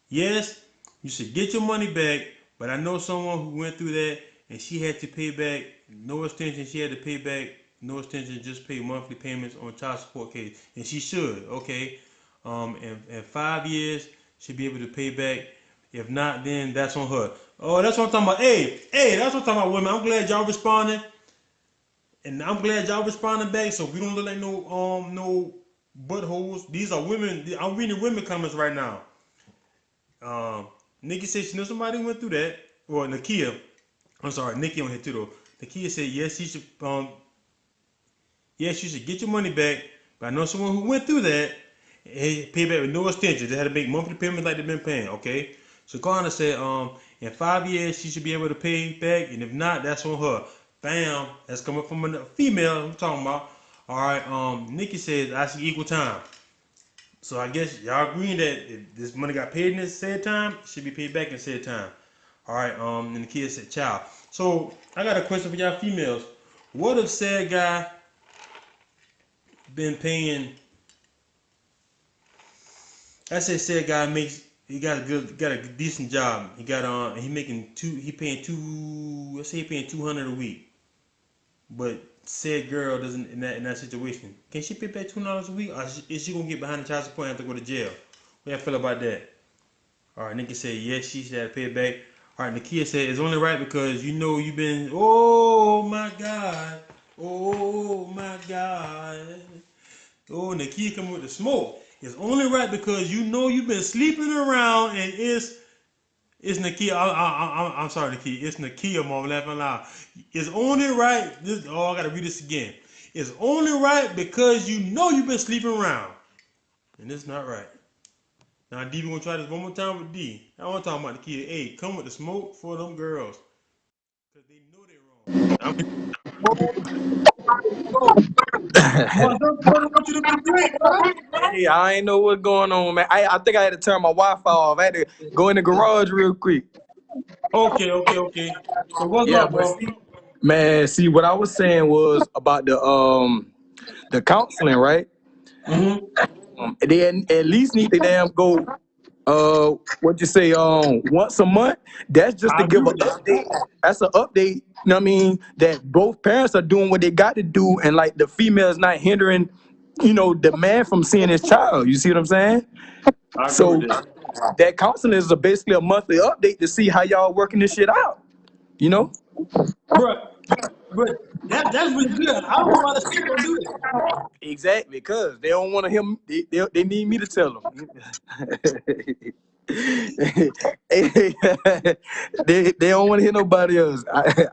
Yes, you should get your money back, but I know someone who went through that and she had to pay back, no extension, she had to pay back, no extension, just pay monthly payments on child support case. And she should, okay? In 5 years, she'll be able to pay back. If not, then that's on her. Oh, that's what I'm talking about. Hey, that's what I'm talking about, women. I'm glad y'all responding. And I'm glad y'all responding back so we don't look like no buttholes. These are women. I'm reading women comments right now. Nikki said she knows somebody who went through that. Well, Nakia, I'm sorry, Nikki on here too though. Nakia said yes, she should. Yes, you should get your money back. But I know someone who went through that. Hey, pay back with no extension. They had to make monthly payments like they've been paying. Okay. So Garner said, in 5 years she should be able to pay back, and if not, that's on her. Bam, that's coming from a female. I'm talking about. All right. Nikki says I see equal time. So I guess y'all agreeing that if this money got paid in this said time, it should be paid back in said time. All right. And the kid said, "Child." So I got a question for y'all females. What if said guy been paying? I said guy he got a decent job. He got he paying let's say he paying 200 a week. But said girl doesn't in that situation. Can she pay back $200 a week, or is she gonna get behind the child support and have to go to jail? What y'all feel about that? All right, Nikki said yes, she should have to pay it back. All right, Nakia said it's only right because you know you've been. Oh my God, oh my God. Oh, Nakia coming with the smoke. It's only right because you know you've been sleeping around, and it's Nakia. I'm sorry, Nakia. It's Nakia, mom. Laughing loud. It's only right. I gotta read this again. It's only right because you know you've been sleeping around, and it's not right. Now, D, we gonna try this one more time with D. I want to talk about Nakia. Hey, come with the smoke for them girls, cause they know they're wrong. Want you to be great, bro. Hey, I ain't know what's going on, man. I think I had to turn my Wi-Fi off. I had to go in the garage real quick. Okay. So what's Yeah, up, but bro? see, what I was saying was about the counseling, right? They at least need to damn go what you say once a month. That's just I to agree give an with that. update. That's an update, you know what I mean, that both parents are doing what they got to do, and like the female is not hindering, the man from seeing his child. You see what I'm saying? I agree with So that. that counseling is basically a monthly update to see how y'all working this shit out. You know? Bro, but that's really good. I don't know why the state don't do it. Exactly, cause they don't want to hear. They need me to tell them. they don't want to hear nobody else.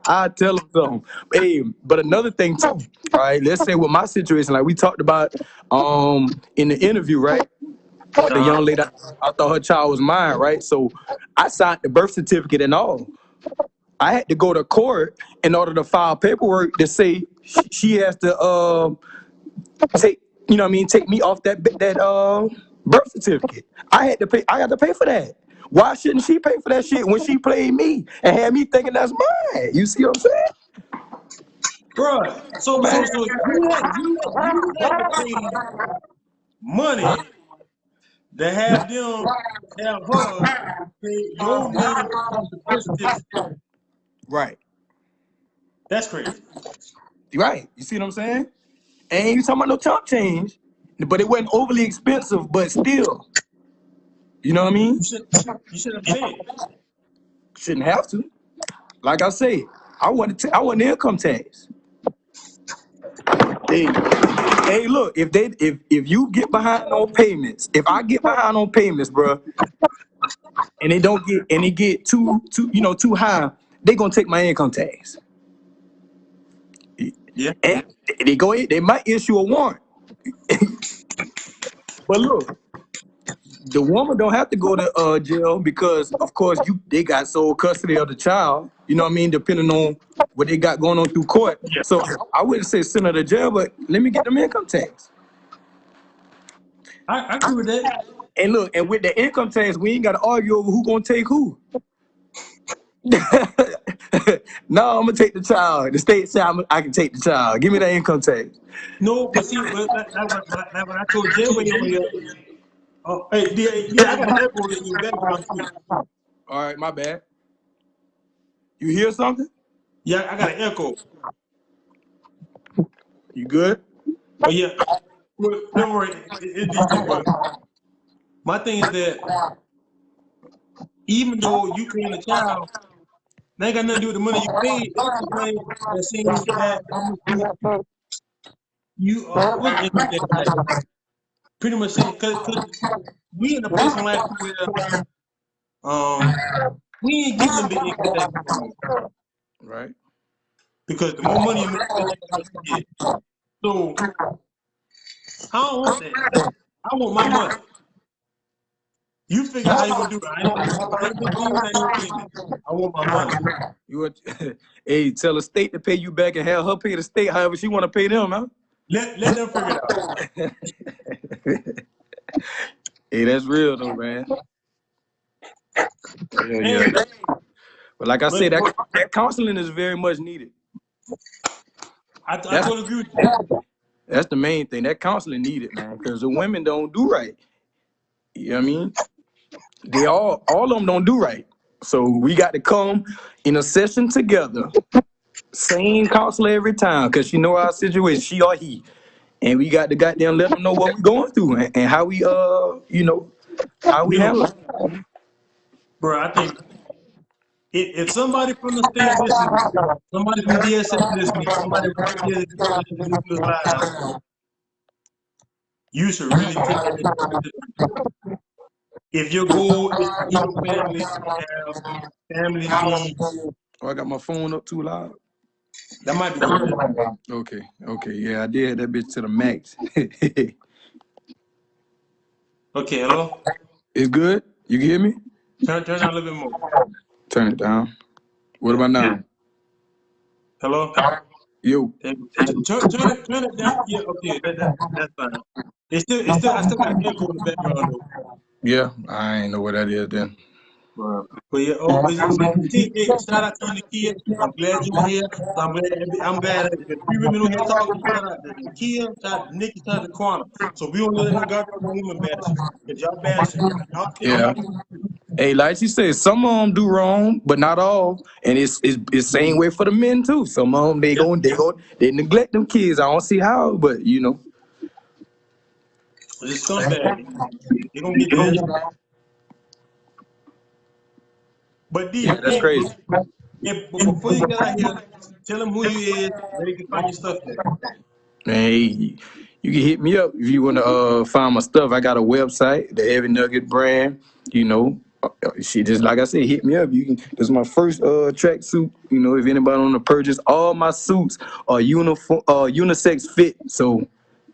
I tell them something. Hey, but another thing too. All right, let's say with my situation, like we talked about in the interview, right? The young lady, I thought her child was mine, right? So I signed the birth certificate and all. I had to go to court in order to file paperwork to say she has to take, you know what I mean, take me off that birth certificate. I had to pay for that. Why shouldn't she pay for that shit when she played me and had me thinking that's mine? You see what I'm saying? Bro, so you had to pay money to have them have her pay your name on the birth certificate. Right. That's crazy. Right. You see what I'm saying? Ain't you talking about no chump change, but it wasn't overly expensive, but still. You know what I mean? You should have paid. Shouldn't have to. Like I say, I want income tax. Hey, look, if you get behind on payments, if I get behind on payments, bro, and it get too high, they gonna take my income tax. Yeah. And they might issue a warrant. But look, the woman don't have to go to jail because, of course, they got sole custody of the child. You know what I mean? Depending on what they got going on through court. Yeah. So I wouldn't say send her to jail, but let me get them income tax. I agree with that. And look, and with the income tax, we ain't got to argue over who gonna take who. No, I'm gonna take the child. The state said I can take the child. Give me that income tax. No, but see, like when I told Jay when you here, hey, yeah, I got an echo in your background too. All right, my bad. You hear something? Yeah, I got an echo. You good? But yeah, well, don't worry, it's decent. But my thing is that even though you paying the child, that ain't got nothing to do with the money you paid. That's the money that's saying that how much you what's the income tax like? Pretty much saying because we in a place in life where we ain't getting them big income taxes no more. Right. Because the more money you make, the less tax you get. So I don't want that. I want my money. You figure out how you gonna do it. I ain't gonna pay that. I want my money. You want, hey, tell the state to pay you back and have her pay the state however she want to pay them, huh? Let them figure it out. Hey, that's real though, man. Yeah. But like I said, that counseling is very much needed. I totally agree with you. That's the main thing. That counseling needed, man, because the women don't do right. You know what I mean? They all of them don't do right. So we got to come in a session together, same counselor every time, because she know our situation, she or he, and we got to goddamn let them know what we're going through and how we how we handle it. Bro, I think if somebody from the state listening, somebody from DSS listening, somebody right here listening to us live, you should really take that into consideration. If your goal is to heal family and have family feed, Oh, I got my phone up too loud. that might be what it is. Okay, yeah, I did that bitch to the max. Okay, hello? It's good? You can hear me? Turn down a little bit more. Turn it down. What about now? Hello? Yo. Turn it down. Yeah, okay, that's fine. I still got an echo in the background though. Yeah, I ain't know what that is then. But yeah, shout out to you, Nakia. I'm glad you're here. So I'm glad that the three women on here talking. Shout out to Nakia, shout out to Nikki, shout out to Quana. So we don't let no goddamn woman bashing. Cause y'all bashing. Y'all Yeah. Hey, like you said, some of them do wrong, but not all. And it's same way for the men too. Some of them they neglect them kids. I don't see how, but you know. It's a scumbag. They gonna get theirs. But Yeah, that's crazy. but before you get out here, Tell them who you is, where they can find your stuff at. Hey, you can hit me up if you want to find my stuff. I got a website, the Heavy Nugget brand. You know, she just like I said, hit me up. You can. This is my first track suit. You know, if anybody want to purchase, all my suits are unisex fit. So,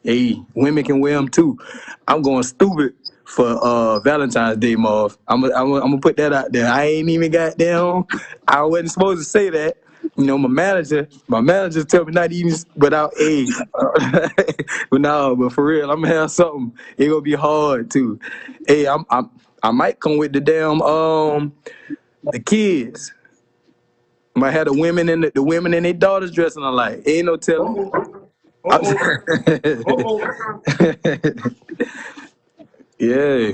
hey, women can wear them too. I'm going stupid for Valentine's Day, Marv. I'm gonna put that out there. I ain't even got down. I wasn't supposed to say that. You know, my manager tell me not even without age. But no, but for real, I'm gonna have something. It gonna be hard too. Hey, I might come with the damn the kids. Might have the women and their daughters dressing alike. Ain't no telling. Yeah.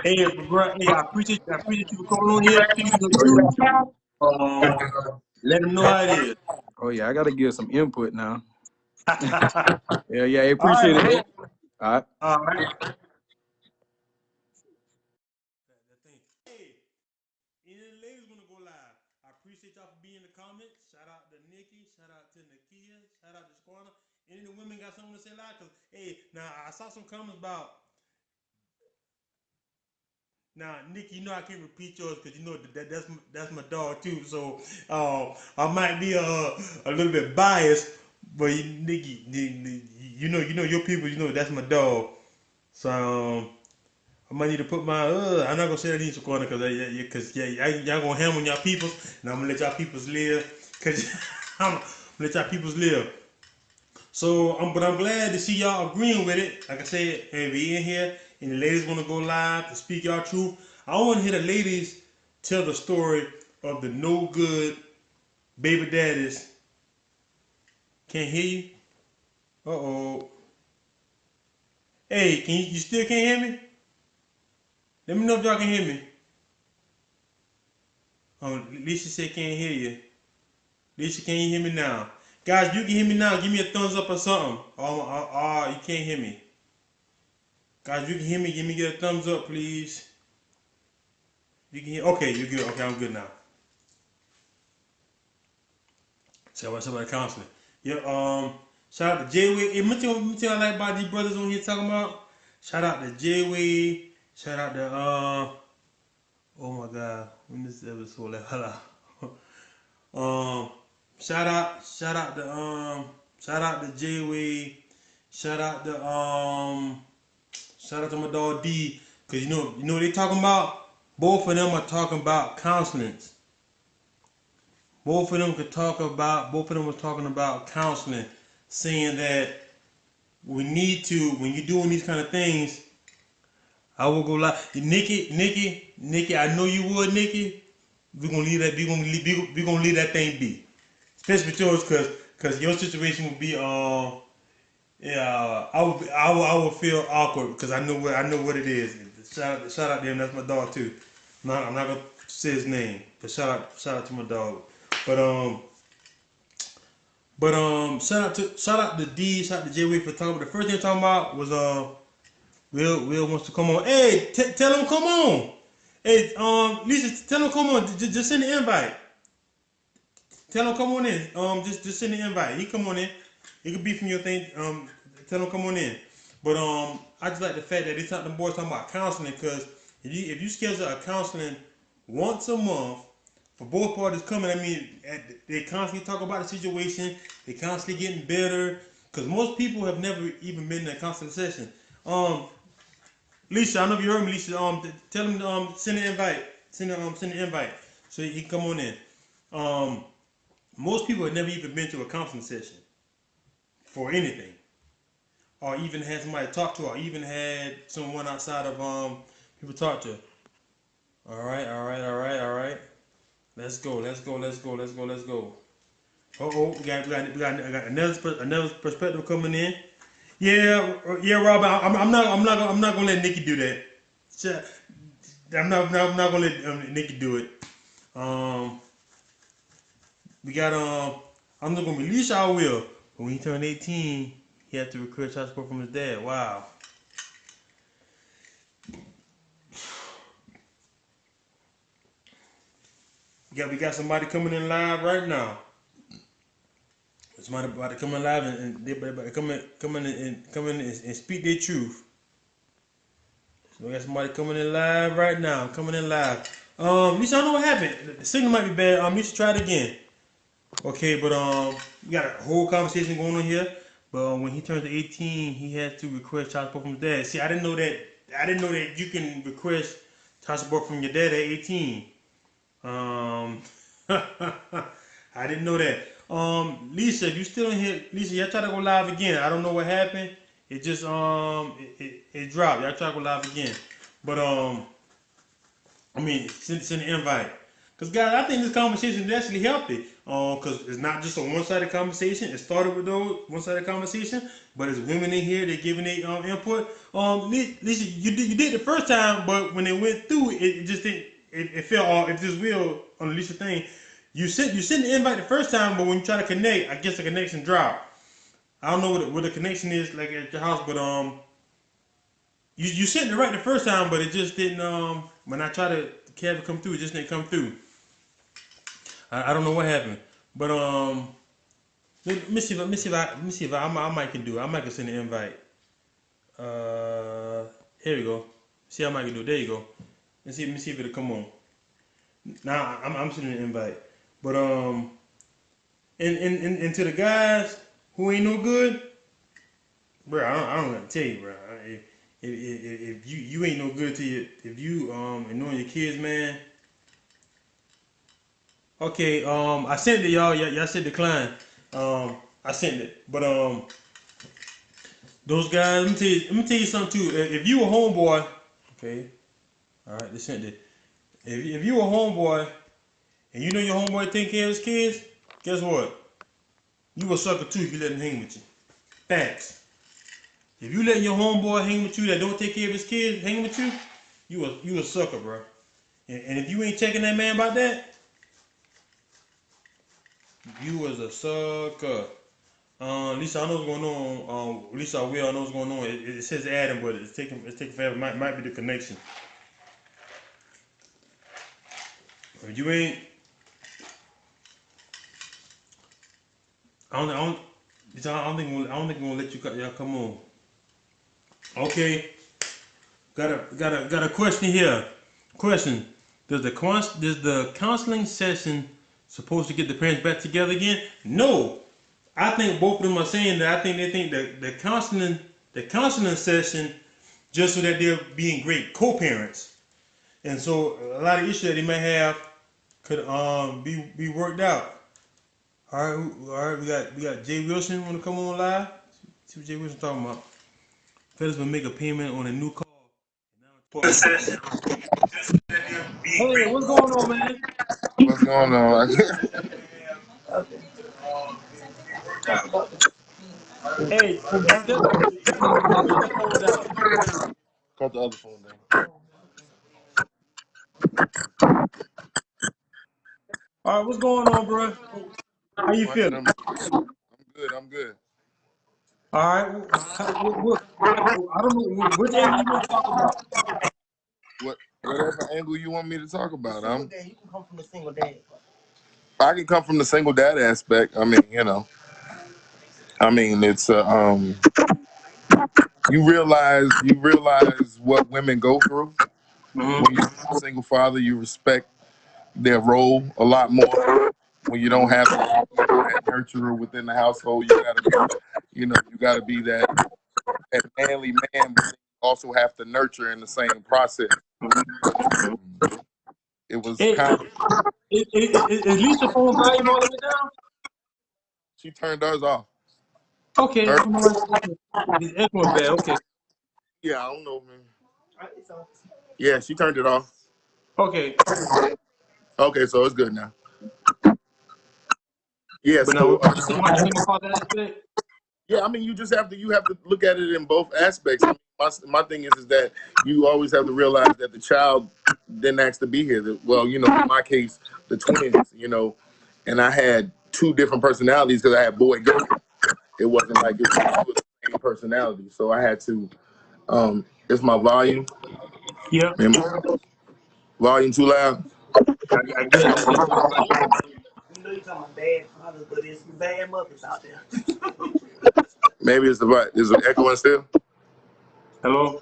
Hey, bro, hey, I appreciate you for coming on here, speaking the truth. Let them know how it is. Oh yeah, I gotta give some input now. Yeah, I All right, appreciate man. it. All right. All right. Hey, any of the ladies want to go live? I appreciate y'all for being in the comments. Shout out to Nikki. Shout out to Nakia. Shout out to Squanna. Any of the women got something to say live? Cause hey, now I saw some comments about. Now, Nikki, you know I can't repeat yours because you know that's my dog too. So I might be a little bit biased, but Nikki, you know your people. You know that's my dog. So I might need to put my. I'm not gonna say that in corner because y'all gonna ham on y'all people, and I'm gonna let y'all peoples live. Cause I'm gonna let y'all peoples live. So but I'm glad to see y'all agreeing with it. Like I said, and we in here, and the ladies want to go live to speak y'all truth. I want to hear the ladies tell the story of the no good baby daddies. Can't hear you. Uh-oh. Hey, you still can't hear me? Let me know if y'all can hear me. Lisa said can't hear you. Lisa, can you hear me now? Guys, you can hear me now. Give me a thumbs up or something. You can't hear me. Guys, you can hear me. Give me a thumbs up, please. You can hear. Okay, you're good. Okay, I'm good now. So what's about counseling? Yeah. Shout out to J-Way. Hey, let me tell you I like about these brothers on here talking about. Shout out to J-Way. Shout out to Oh my God, when this episode like shout out to J-Way. Shout out to shout out to my dog D. Cause you know they talking about. Both of them are talking about counseling. Both of them were talking about counseling, saying that we need to, when you're doing these kind of things, I will go live. Nikki, I know you would, Nikki. We're gonna leave that. We're gonna leave that thing be, especially with yours, cause your situation would be yeah. I would feel awkward because I know what it is. Shout out to him. That's my dog too. I'm not gonna say his name, but shout out to my dog. But shout out to D, shout out to J Way for talking. The first thing talking about was Will wants to come on. Hey, tell him come on. Hey, Lisa, tell him come on. Just send the invite. Tell him come on in. Just send the invite. He come on in. It could be from your thing. Tell him come on in. But I just like the fact that the boys talking about counseling, because if you schedule a counseling once a month for both parties coming, I mean, they constantly talk about the situation. They constantly getting better. Because most people have never even been in a counseling session. Lisa, I don't know if you heard me, Lisa. Tell him send an invite. Send the invite so he can come on in. Most people have never even been to a counseling session for anything, or even had somebody talk to, or even had someone outside of people talk to. All right. Let's go. We got another perspective coming in. Yeah, Rob. I'm not gonna let Nikki do that. I'm not gonna let Nikki do it. We got I'm not gonna release our will, but when he turned 18, he had to request child support from his dad. Wow. We got somebody coming in live right now. Somebody about to come in live and they about to come in and speak their truth. So we got somebody coming in live right now. Coming in live. Lisa, I don't know what happened. The signal might be bad. Lisa, try it again. Okay, but we got a whole conversation going on here. But when he turns 18, he has to request child support from his dad. See, I didn't know that. I didn't know that you can request child support from your dad at 18. I didn't know that. Lisa, if you still in here, Lisa, y'all try to go live again. I don't know what happened. It just it dropped. Y'all try to go live again. But I mean, send an invite. Cause guys, I think this conversation is actually healthy. Cause it's not just a one-sided conversation. It started with those one-sided conversation, but it's women in here. They're giving their input. Lisa, you did the first time, but when it went through, it just didn't. It fell off. It just will on the Lisa thing. You sent the invite the first time, but when you try to connect, I guess the connection dropped. I don't know what the connection is like at your house, but you sent it right the first time, but it just didn't. When I tried to have it come through, it just didn't come through. I don't know what happened, but let me see if I might can do it. I might can send an invite. Here we go. See how I might can do it. There you go. Let me see if it'll come on. Now I'm sending an invite, but and to the guys who ain't no good, bro. I don't gotta tell you, bro. If you ain't no good to you, if you annoying your kids, man. Okay, I sent it, y'all. Y'all said decline. I sent it, but those guys. Let me tell you something too. If you a homeboy, okay, all right, they sent it. If you a homeboy and you know your homeboy take care of his kids, guess what? You a sucker too if you let him hang with you. Facts. If you let your homeboy hang with you that don't take care of his kids hang with you, you a sucker, bro. And if you ain't checking that man about that, you was a sucker. Lisa, I know what's going on. Lisa, I know what's going on. It says Adam, but it's taking forever. Might be the connection. If you ain't, I don't think we're gonna let y'all come on. Okay, got a question here. Question: Does the counseling session supposed to get the parents back together again? No, I think both of them are saying that. I think they think that the counseling session just so that they're being great co-parents, and so a lot of issues that they may have could be worked out. All right. We got Jay Wilson want to come on live. See what Jay Wilson talking about. Fellas will make a payment on a new car. Hey, what's going on, man? What's going on? Hey, put that phone down. Cut the other phone down. All right, what's going on, bro? How you feeling? I'm good. All right. I don't know which angle you want to talk about. Whatever angle you want me to talk about, You can come from a single dad. I can come from the single dad aspect. I mean, it's you realize what women go through. When you're a single father, you respect their role a lot more. When you don't have that nurturer within the household, you gotta be that manly man, but you also have to nurture in the same process. It was Hey, kind of, is Lisa phone volume all the way down? she turned hers off. Okay. Her- It's echoing bad. Okay. yeah, I don't know, man. Yeah, she turned it off. Okay. Okay, so it's good now. Yeah, But now, so what you want to think about that aspect? yeah, I mean, you have to look at it in both aspects. I mean, my thing is that you always have to realize that the child didn't ask to be here. Well, in my case, the twins, and I had two different personalities because I had boy and girl. It wasn't like it was two of the same personality. So I had to. It's my volume. Yeah. Man, volume too loud. I get it. It's just like You know you're talking about bad fathers, but there's some bad mothers out there. Maybe it's the right. Is it echoing still? hello.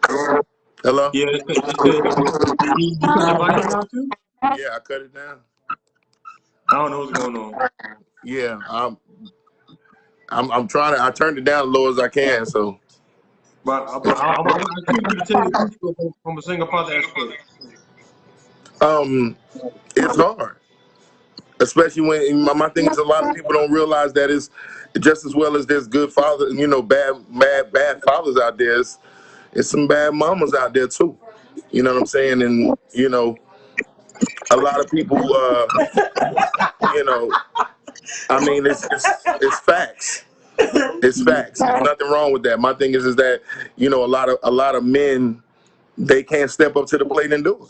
Hello? Yeah, you cut your volume down too. Yeah, I cut it down. I don't know what's going on. Yeah, I'm trying to. I turned it down as low as I can. So I think you to tell you the truth from a single father aspect. it's hard, especially when my thing is a lot of people don't realize that it's just as well as there's good fathers, bad fathers out there. It's some bad mamas out there too. You know what I'm saying? And a lot of people, I mean, it's facts. It's facts. There's nothing wrong with that. My thing is that a lot of men, they can't step up to the plate and do it.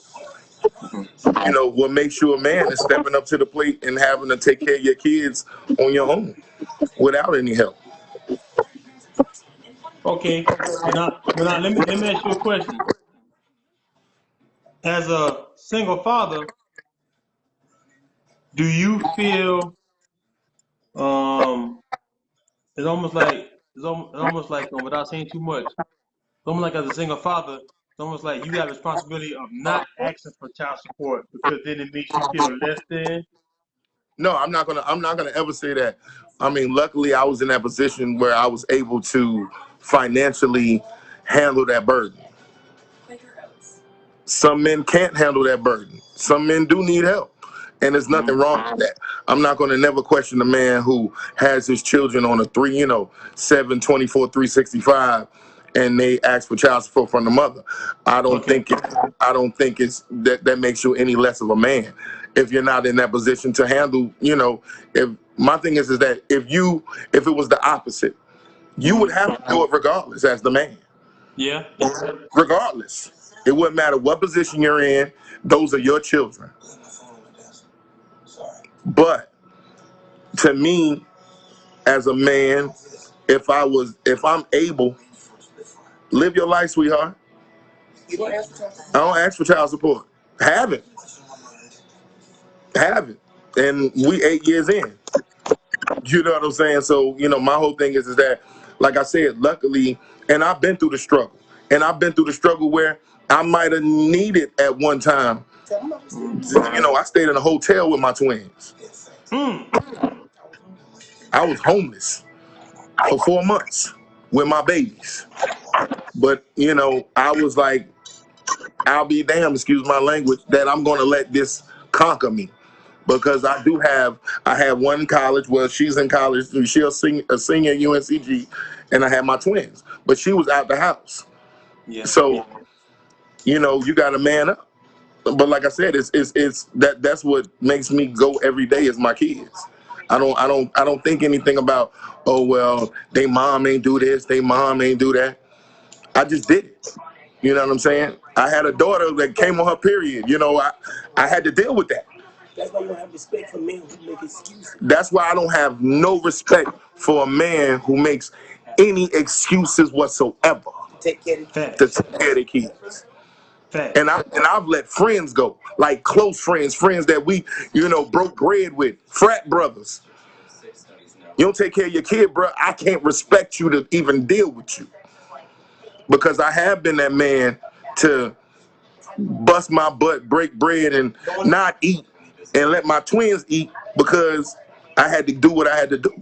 What makes you a man is stepping up to the plate and having to take care of your kids on your own without any help. Okay, but now let me ask you a question. As a single father, do you feel it's almost like without saying too much, it's almost like as a single father, it's almost like you have the responsibility of not asking for child support because then it makes you feel less than. No, I'm not gonna ever say that. I mean, luckily I was in that position where I was able to financially handle that burden. Some men can't handle that burden. Some men do need help. And there's nothing wrong with that. I'm not going to never question a man who has his children on a 7, 24, 365, and they ask for child support from the mother. I don't think it's that makes you any less of a man if you're not in that position to handle. If my thing is that if it was the opposite, you would have to do it regardless as the man. Yeah. Regardless. It wouldn't matter what position you're in, those are your children. But to me, as a man, if I'm able, live your life, sweetheart. I don't ask for child support. Haven't. And we 8 years in. You know what I'm saying? So, my whole thing is that, like I said, luckily, and I've been through the struggle. And I've been through the struggle where I might have needed at one time. I stayed in a hotel with my twins. I was homeless for 4 months with my babies. But, I was like, I'll be damned, excuse my language, that I'm going to let this conquer me. Because I have one in college. Well, she's in college. She's a senior at UNCG. And I had my twins. But she was out the house. Yeah. So, you got to man up. But like I said, that's what makes me go every day is my kids. I don't think anything about, oh well, they mom ain't do this, they mom ain't do that. I just did it. You know what I'm saying? I had a daughter that came on her period. I had to deal with that. That's why you don't have respect for men who make excuses. That's why I don't have no respect for a man who makes any excuses whatsoever Take care of to take care of the kids. And I've let friends go, like close friends that we, broke bread with, frat brothers. You don't take care of your kid, bro. I can't respect you to even deal with you. Because I have been that man to bust my butt, break bread, and not eat, and let my twins eat because I had to do what I had to do.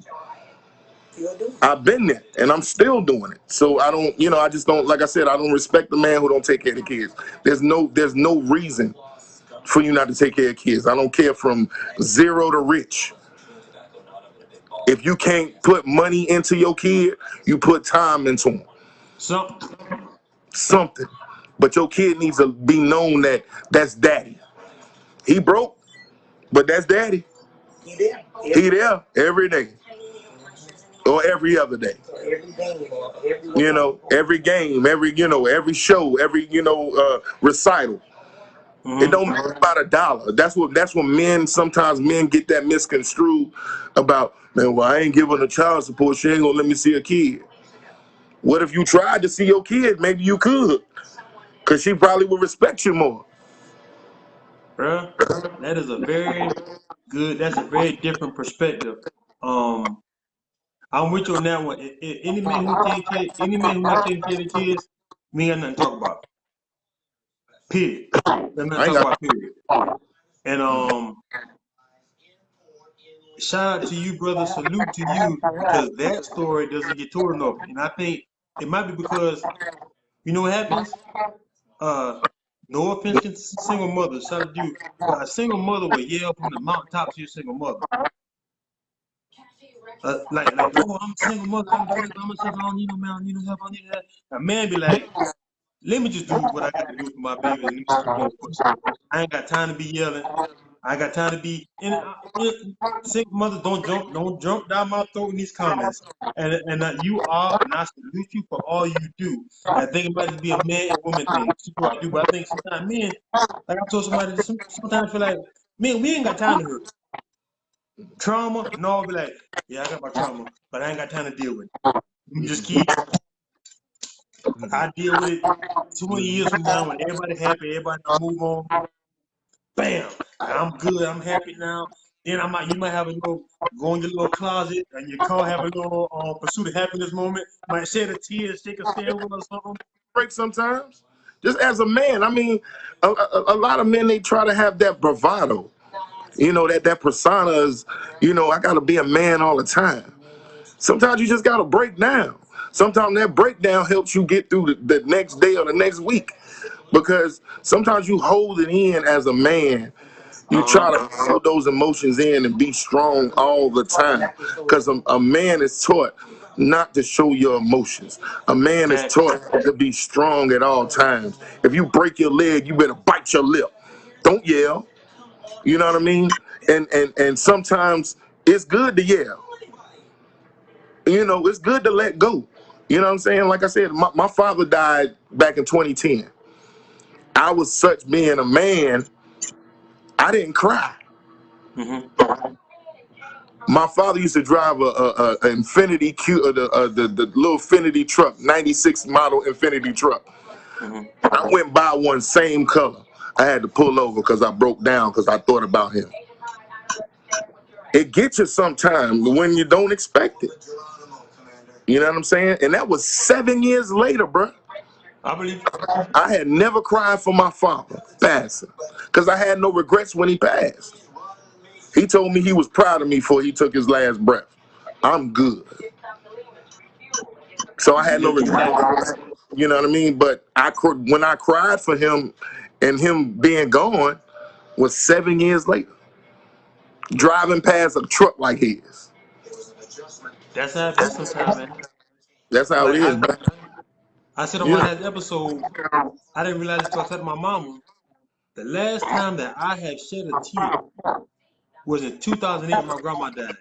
I've been there, and I'm still doing it. So I don't, I just don't, like I said, I don't respect the man who don't take care of the kids. There's no reason for you not to take care of kids. I don't care from zero to rich. If you can't put money into your kid, you put time into him. Something. But your kid needs to be known that that's daddy. He broke, but that's daddy. He there every day. Or every other day. Every game, every show, every, recital. It don't matter about $1. That's what sometimes men get that misconstrued about, man, well, I ain't giving her child support, she ain't gonna let me see a kid. What if you tried to see your kid? Maybe you could. Because she probably would respect you more. Bruh, that is a very good. That's a very different perspective. Um, I'm with you on that one. Any man who take care, any man who not taking care of the kids, me ain't got nothing to talk about. Period. There's nothing I to ain't talk got. about. Period. And shout out to you, brother. Salute to you, because that story doesn't get told enough. And I think it might be because you know what happens. No offense to single mothers, shout out to you, but a single mother will yell from the mountaintops to your single mother. Like, oh, I'm a single mother. I'm trying to by myself. I don't need no man. I don't need no help. I don't need that. A man be like, let me just do what I got to do for my baby, and let me just keep on pushing. I ain't got time to be yelling. I got time to be. Single mothers don't jump down my throat in these comments. And you are, and I salute you for all you do. And I think it might just be a man and woman thing. This is what I do, but I think sometimes men, like I told somebody, sometimes feel like, man, we ain't got time to hurt. Trauma, no, I'll be like, yeah, I got my trauma, but I ain't got time to deal with it. You just keep. I deal with it 20 years from now when everybody happy, everybody move on. Bam, I'm good. I'm happy now. Then you might have a little go in your little closet and your car have a little pursuit of happiness moment. Might shed a tear, shake a stairwell or something. Break sometimes. Just as a man, I mean, a lot of men, they try to have that bravado. You know, that persona is, you know, I got to be a man all the time. Sometimes you just got to break down. Sometimes that breakdown helps you get through the next day or the next week. Because sometimes you hold it in as a man. You try to hold those emotions in and be strong all the time. Because a man is taught not to show your emotions. A man is taught to be strong at all times. If you break your leg, you better bite your lip. Don't yell. You know what I mean? And sometimes it's good to yell. You know, it's good to let go. You know what I'm saying? Like I said, my father died back in 2010. I was such being a man, I didn't cry. My father used to drive a Infinity the little Infinity truck, 96 model Infinity truck. I went by one same color. I had to pull over because I broke down because I thought about him. It gets you sometime when you don't expect it. You know what I'm saying? And that was 7 years later, bro. I believe. I had never cried for my father passing because I had no regrets when he passed. He told me he was proud of me before he took his last breath. I'm good. So I had no regrets. You know what I mean? But when I cried for him and him being gone was 7 years later. Driving past a truck like his. That's how it be sometimes, man. That's how it Like is, man. I said on my Yeah. last episode, I didn't realize this till I said to my mama. The last time that I have shed a tear was in 2008 when my grandma died.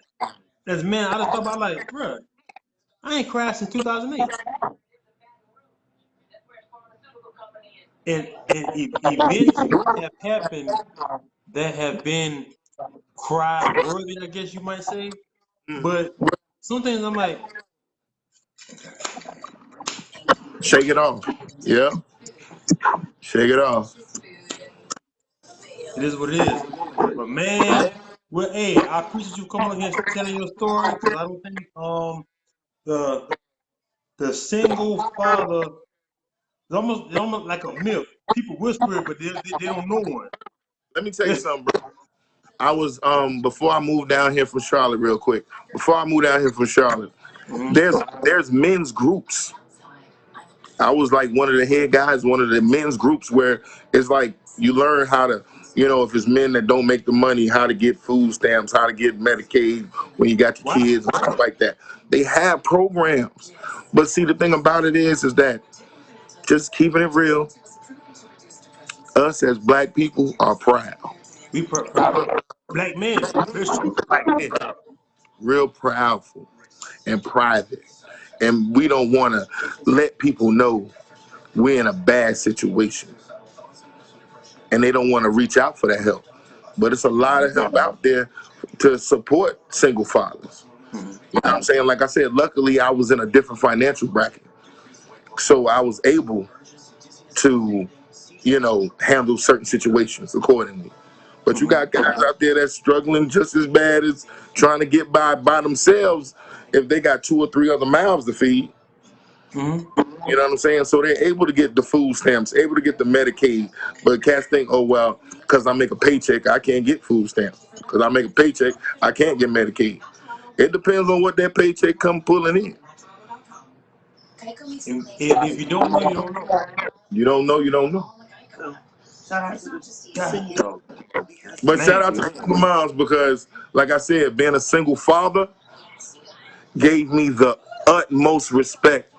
As man, I just thought about like, bruh, I ain't cried since 2008. And events have happened that have been cry worthy, I guess you might say. But sometimes I'm like, Shake it off. Yeah. Shake it off. it is what it is. But man, well, hey, I appreciate you coming on here and telling your story because I don't think the single father is almost like a myth. People whisper it, but they don't know one. Let me tell you something, bro. I was before I moved down here from Charlotte real quick. Before I moved down here from Charlotte, there's men's groups. I was like one of the head guys, one of the men's groups where it's like you learn how to, you know, if it's men that don't make the money, how to get food stamps, how to get Medicaid when you got your Wow. kids and stuff like that. They have programs. But see, the thing about it is that just keeping it real, us as black people are proud. We proud. Black men, it's true. Black men, real proudful and private. And we don't want to let people know we're in a bad situation. And they don't want to reach out for that help. But it's a lot of help out there to support single fathers. You know what I'm saying? Like I said, luckily I was in a different financial bracket. So I was able to, you know, handle certain situations accordingly. But you got guys out there that's struggling just as bad as trying to get by themselves if they got 2 or 3 other mouths to feed. You know what I'm saying? So they're able to get the food stamps, able to get the Medicaid. But cats think, oh, well, because I make a paycheck, I can't get food stamps. Because I make a paycheck, I can't get Medicaid. It depends on what that paycheck come pulling in. If you don't know, you don't know. You don't know, you don't know. Shout out to the God, single. But shout man. out to the single moms because, like I said, being a single father gave me the utmost respect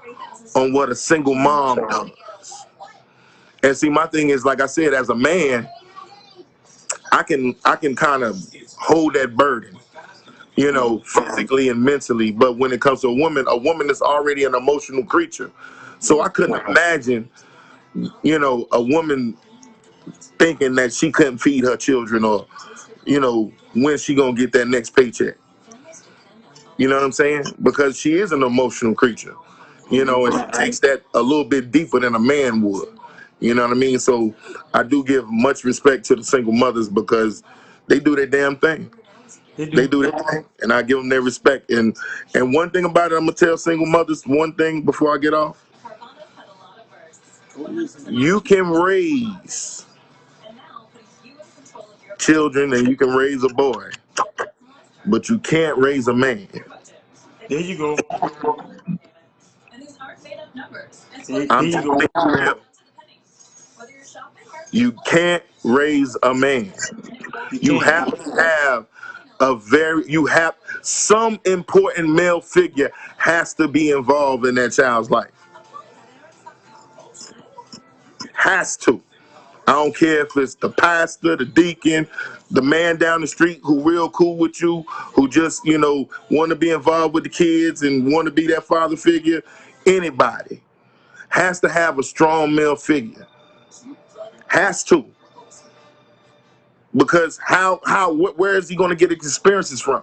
on what a single mom does. And see, my thing is, like I said, as a man, I can kind of hold that burden, you know, physically and mentally. But when it comes to a woman is already an emotional creature. So I couldn't imagine, you know, a woman thinking that she couldn't feed her children or, you know, when she gonna get that next paycheck. You know what I'm saying? Because she is an emotional creature, you know, and she takes that a little bit deeper than a man would. You know what I mean? So I do give much respect to the single mothers because they do their damn thing. They do their thing, and I give them their respect. And one thing about it, I'm gonna tell single mothers one thing before I get off. You can raise children and you can raise a boy, but you can't raise a man. There you go. There I'm you go. telling you real. You can't raise a man. You You can't. have to have some important male figure has to be involved in that child's life. Has to. I don't care if it's the pastor, the deacon, the man down the street who real cool with you, who just, you know, want to be involved with the kids and want to be that father figure. Anybody has to have a strong male figure. Has to. Because where is he going to get his experiences from?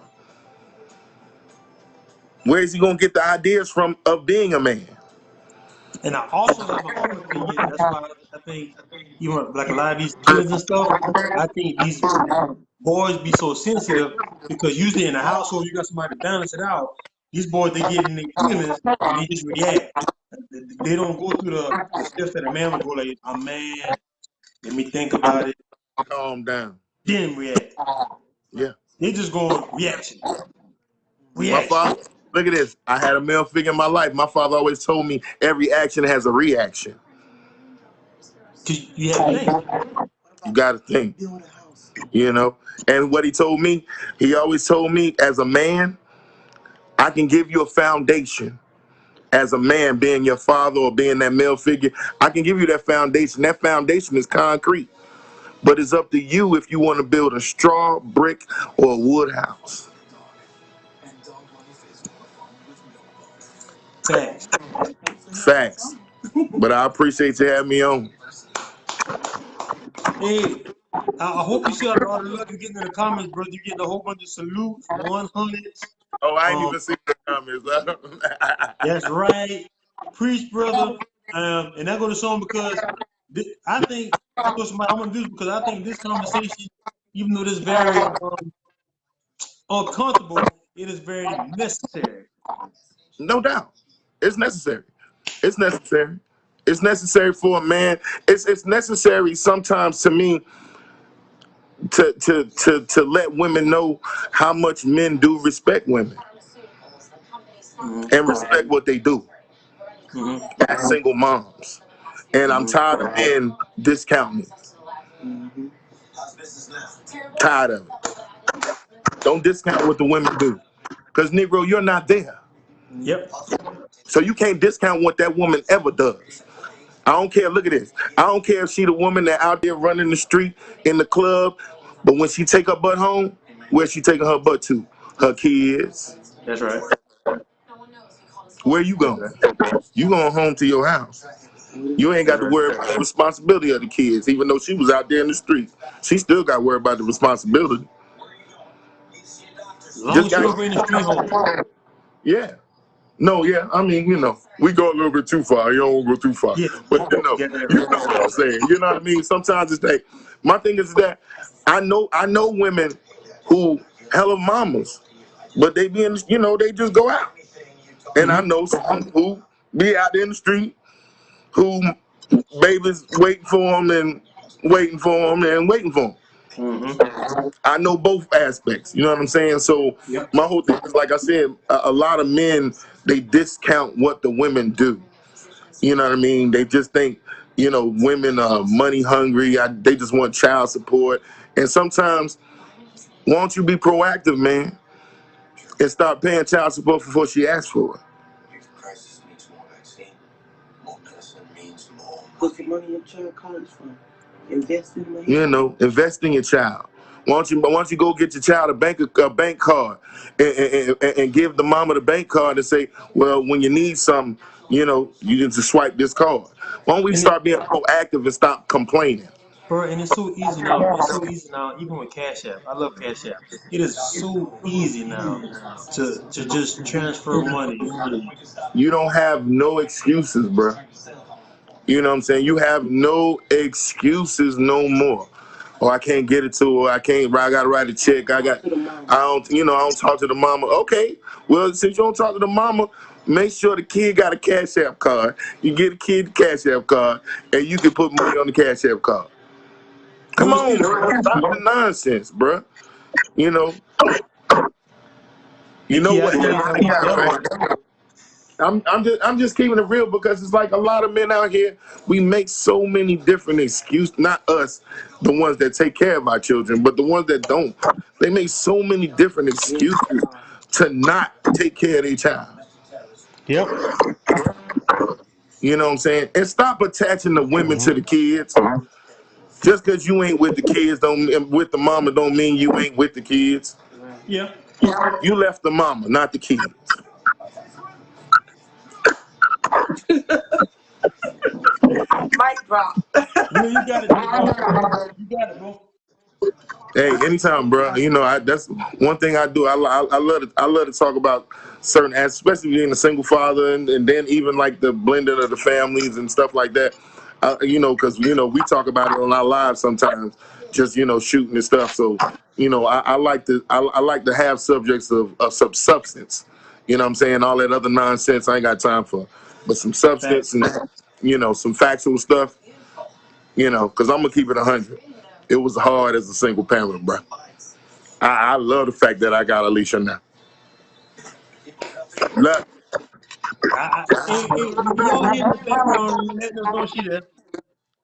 Where is he going to get the ideas from of being a man? And I also have a feeling opinion. That's why I think even like a lot of these kids and stuff, I think these boys be so sensitive because usually in a household you got somebody to balance it out. These boys they get in their feelings and they just react. They don't go through the steps that a man would go like, I'm mad, let me think about it, Calm down. then react. Yeah. They just go reaction. My father, look at this. I had a male figure in my life. My father always told me every action has a reaction. You have to think. You got to think, you know. And what he always told me, as a man, I can give you a foundation. As a man, being your father or being that male figure, I can give you that foundation. That foundation is concrete. But it's up to you if you want to build a straw, brick, or a wood house. Facts. Facts. But I appreciate you having me on. Hey, I hope you see all the love you're getting in the comments, brother. You're getting a whole bunch of salutes, 100s. Oh, I ain't even seen the comments. That's right. Preach, brother. And that go to show because I think I told somebody I'm gonna do this because I think this conversation, even though it's very uncomfortable, it is very necessary. No doubt. It's necessary. It's necessary. It's necessary for a man. It's necessary sometimes to me to let women know how much men do respect women and respect what they do as single moms. And I'm tired of being discounted. Tired of it. Don't discount what the women do. Because, Negro, you're not there. Yep. So you can't discount what that woman ever does. I don't care. Look at this. I don't care if she the woman that out there running the street in the club, but when she take her butt home, where's she taking her butt to? Her kids. That's right. Where you going? You going home to your house. You ain't got to worry about the responsibility of the kids, even though she was out there in the street. She still got to worry about the responsibility. As long as she don't bring the street home. Yeah. No, yeah, I mean, we go a little bit too far. You don't go too far, Yeah, but yeah, you know what I'm saying. You know what I mean? Sometimes it's like my thing is that I know women who hella mamas, but they be in, they just go out, and I know some who be out in the street who babies waiting for them and waiting for them and waiting for them. I know both aspects. You know what I'm saying? So yep. my whole thing is, like I said, a lot of men, they discount what the women do. You know what I mean? They just think, women are money hungry. They just want child support. And sometimes, why don't you be proactive, man, and start paying child support before she asks for it? Put some money in your child college fund. Invest in my Invest in your child. Why don't you go get your child a bank card and give the mama the bank card and say, well, when you need something, you can just swipe this card. Why don't we And it, start being proactive and stop complaining? bro, and it's so easy now. It's so easy now, even with Cash App. I love Cash App. It is so easy now to just transfer money. You don't have no excuses, bro. You know what I'm saying? You have no excuses no more. Oh, I can't get it to her. I gotta write a check. I don't talk to the mama. Okay. Well, since you don't talk to the mama, make sure the kid got a Cash App card. You get a kid the Cash App card, and you can put money on the Cash App card. But Come what's on, interesting, man. Stop the nonsense, bro. You know, you hey, know Key, I what? think I think the other one. I'm just keeping it real because it's like a lot of men out here. We make so many different excuses. Not us, the ones that take care of our children, but the ones that don't. They make so many different excuses to not take care of their child. Yep. You know what I'm saying? And stop attaching the women to Mm-hmm. the kids. Just because you ain't with the kids, don't with the mama, don't mean you ain't with the kids. Yeah. You left the mama, not the kids. mic drop. Will, you got it, big dog. You got it, bro. Hey, anytime, bro. That's one thing I do. I love to talk about certain aspects, especially being a single father, and then even like the blending of the families and stuff like that. Because we talk about it on our lives sometimes, just shooting and stuff. So I like to have subjects of some substance. You know what I'm saying? All that other nonsense I ain't got time for, but some substance Facts. and some factual stuff. Because I'm gonna keep it 100. It was hard as a single parent, bro. I love the fact that I got Alicia now. Look, Hey, if y'all hear in the background, letting us know she there.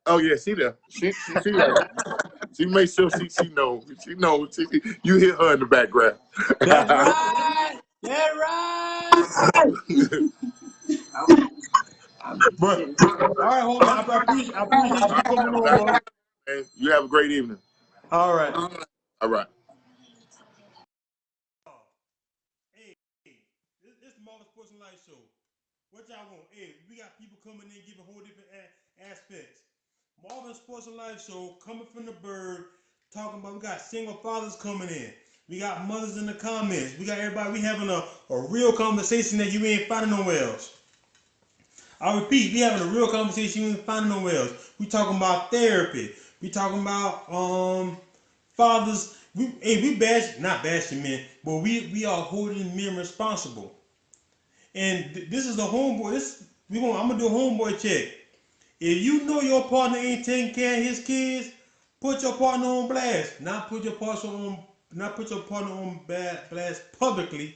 oh yeah, she there. She there. She makes sure she knows. She knows. You hear her in the background. That's right. That's right. I'm Bro. chilling. All right, homie. I appreciate you coming on, bro. Man, you have a great evening. All right. All right. Hey, this Marvin Sports and Life show. What y'all want? Hey, we got people coming in giving whole different aspects. Marvin Sports and Life show coming from the bird, talking about we got single fathers coming in. We got mothers in the comments. We got everybody. We having a real conversation that you ain't finding nowhere else. I repeat, we having a real conversation you ain't finding nowhere else. We talking about therapy. We talking about fathers. We bash not bashing men, but we are holding men responsible. And this is a homeboy. I'm gonna do a homeboy check. If you know your partner ain't taking care of his kids, put your partner on blast. Not put your partner on blast publicly.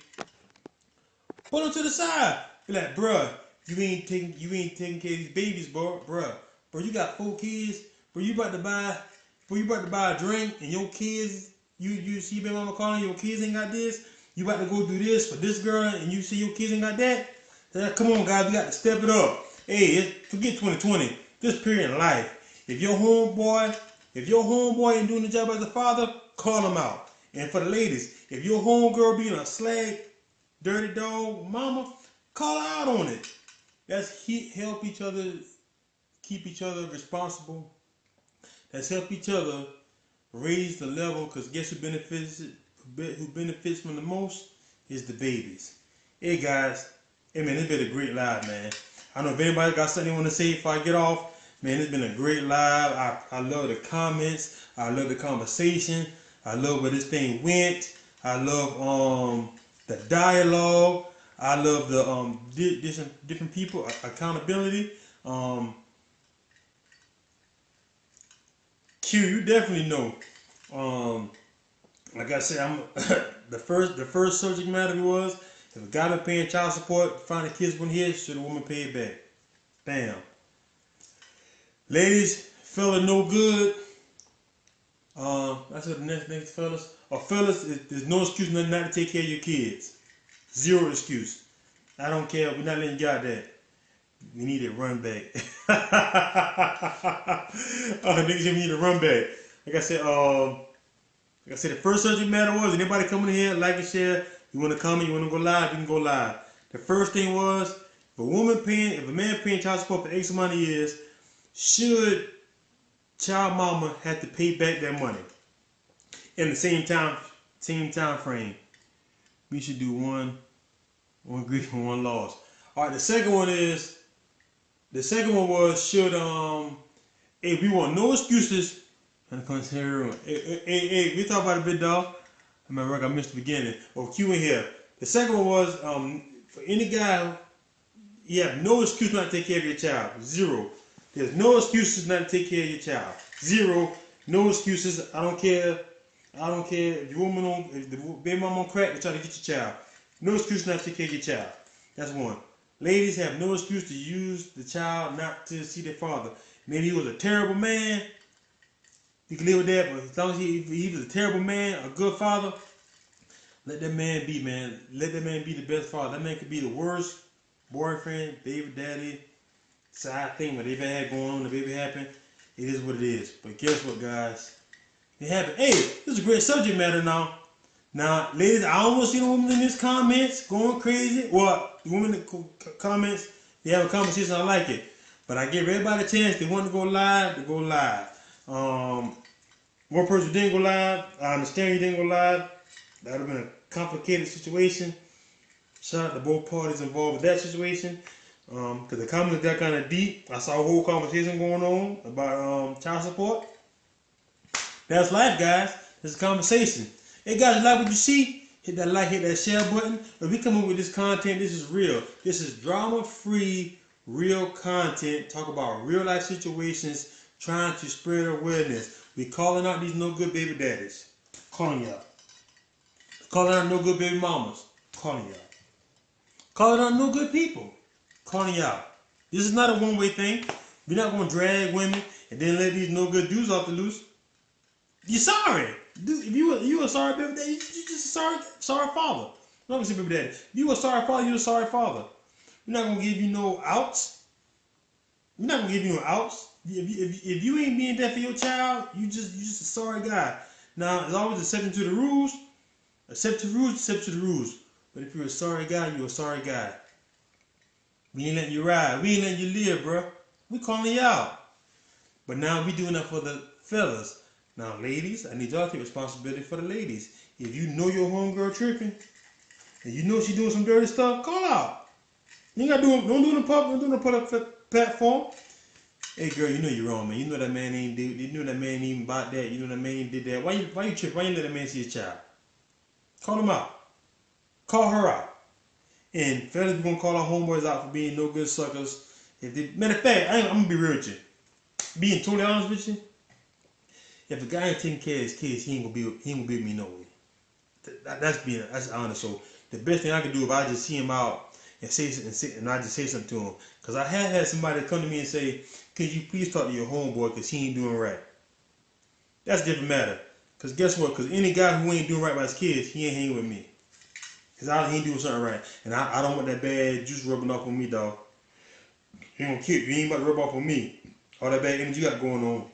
Put him to the side. Be like, bruh, you ain't taking care of these babies, bruh. Bro, you got 4 kids. Bro, you about to buy a drink and your kids, you see baby mama calling your kids ain't got this. You about to go do this for this girl and you see your kids ain't got that. Come on, guys, we got to step it up. Hey, forget 2020. This period in life. If your homeboy ain't doing the job as a father, call him out. And for the ladies, if your homegirl being a slag, dirty dog, mama, call her out on it. Let's help each other, keep each other responsible. Let's help each other raise the level. Cause guess who benefits from the most is the babies. Hey guys, Hey man, it's been a great live, man. I don't know if anybody got something they want to say before I get off. Man, it's been a great live. I love the comments. I love the conversation. I love where this thing went. I love the dialogue. I love the different people accountability. Q, you definitely know. Like I said, I'm the first subject matter was if a guy been paying child support, find the kids when here, should a woman pay it back? Bam. Ladies, fella no good. That's what the next fellas. Or fellas, there's no excuse not to take care of your kids. Zero excuse. I don't care. We're not letting you out that. We need a run back. Niggas, we need a run back. Like I said, the first subject matter was anybody coming in here, like and share. You want to comment, you want to go live, you can go live. The first thing was if a man paying child support for X amount of years, should child mama have to pay back that money in the same time frame? We should do one grief and one loss. All right, the second one was should if we want no excuses. And comes here. Hey, we talk about it a bit, dog. I remember I missed the beginning. Oh, Q in here. The second one was for any guy, you have no excuse not to take care of your child. Zero. There's no excuses not to take care of your child. Zero. No excuses. I don't care if if the baby mama on crack, they try to get your child. No excuse not to take care of your child. That's one. Ladies have no excuse to use the child not to see their father. Maybe he was a terrible man. You can live with that, but as long as he was a terrible man, a good father, let that man be, man. Let that man be the best father. That man could be the worst boyfriend, baby daddy, side thing, whatever they had going on, the baby happened. It is what it is. But guess what, guys? It happened. Hey, this is a great subject matter now. Now, ladies, I almost see the women in these comments going crazy. Well, the women in the comments, they have a conversation, I like it. But I give everybody a chance. They want to go live, to go live. One person didn't go live. I understand you didn't go live. That would have been a complicated situation. Shout out to both parties involved with that situation. Because the comments got kind of deep. I saw a whole conversation going on about child support. That's life, guys. It's a conversation. Hey, guys, like what you see? Hit that like, hit that share button. If we come up with this content, this is real. This is drama-free, real content. Talk about real-life situations. Trying to spread awareness. We calling out these no good baby daddies. Calling y'all. Calling out no good baby mamas. Calling y'all. Calling out no good people. Calling y'all. This is not a one-way thing. We're not going to drag women and then let these no good dudes off the loose. You're sorry. Dude, if you a sorry baby daddy, you just a sorry father. I'm not going to say baby daddy. If you a sorry father, you're a sorry father. We're not going to give you no outs. We're not going to give you no outs. If you ain't being there for your child, you just a sorry guy. Now, there's always exception to the rules. Accept the rules, accept to the rules. But if you're a sorry guy, you're a sorry guy. We ain't letting you ride. We ain't letting you live, bro. We calling you out. But now we doing that for the fellas. Now, ladies, I need y'all to take responsibility for the ladies. If you know your homegirl tripping, and you know she doing some dirty stuff, call out. You ain't gotta do it. Don't do it in public. Don't do it in a public platform. Hey girl, you know you're wrong, man. You know that man ain't do. You know that man ain't even bought that. You know that man ain't did that. Why you trip? Why you let that man see his child? Call him out. Call her out. And fellas, we gonna call our homeboys out for being no good suckers. Matter of fact, I'm gonna be real with you. Being totally honest with you, if a guy ain't taking care of his kids, he ain't gonna be with me no way. That's honest. So the best thing I can do if I just see him out and I just say something to him, because I had somebody come to me and say, could you please talk to your homeboy because he ain't doing right? That's a different matter. Because guess what? Because any guy who ain't doing right by his kids, he ain't hanging with me. Because he ain't doing something right. And I don't want that bad juice rubbing off on me, dog. He ain't about to rub off on me. All that bad energy you got going on.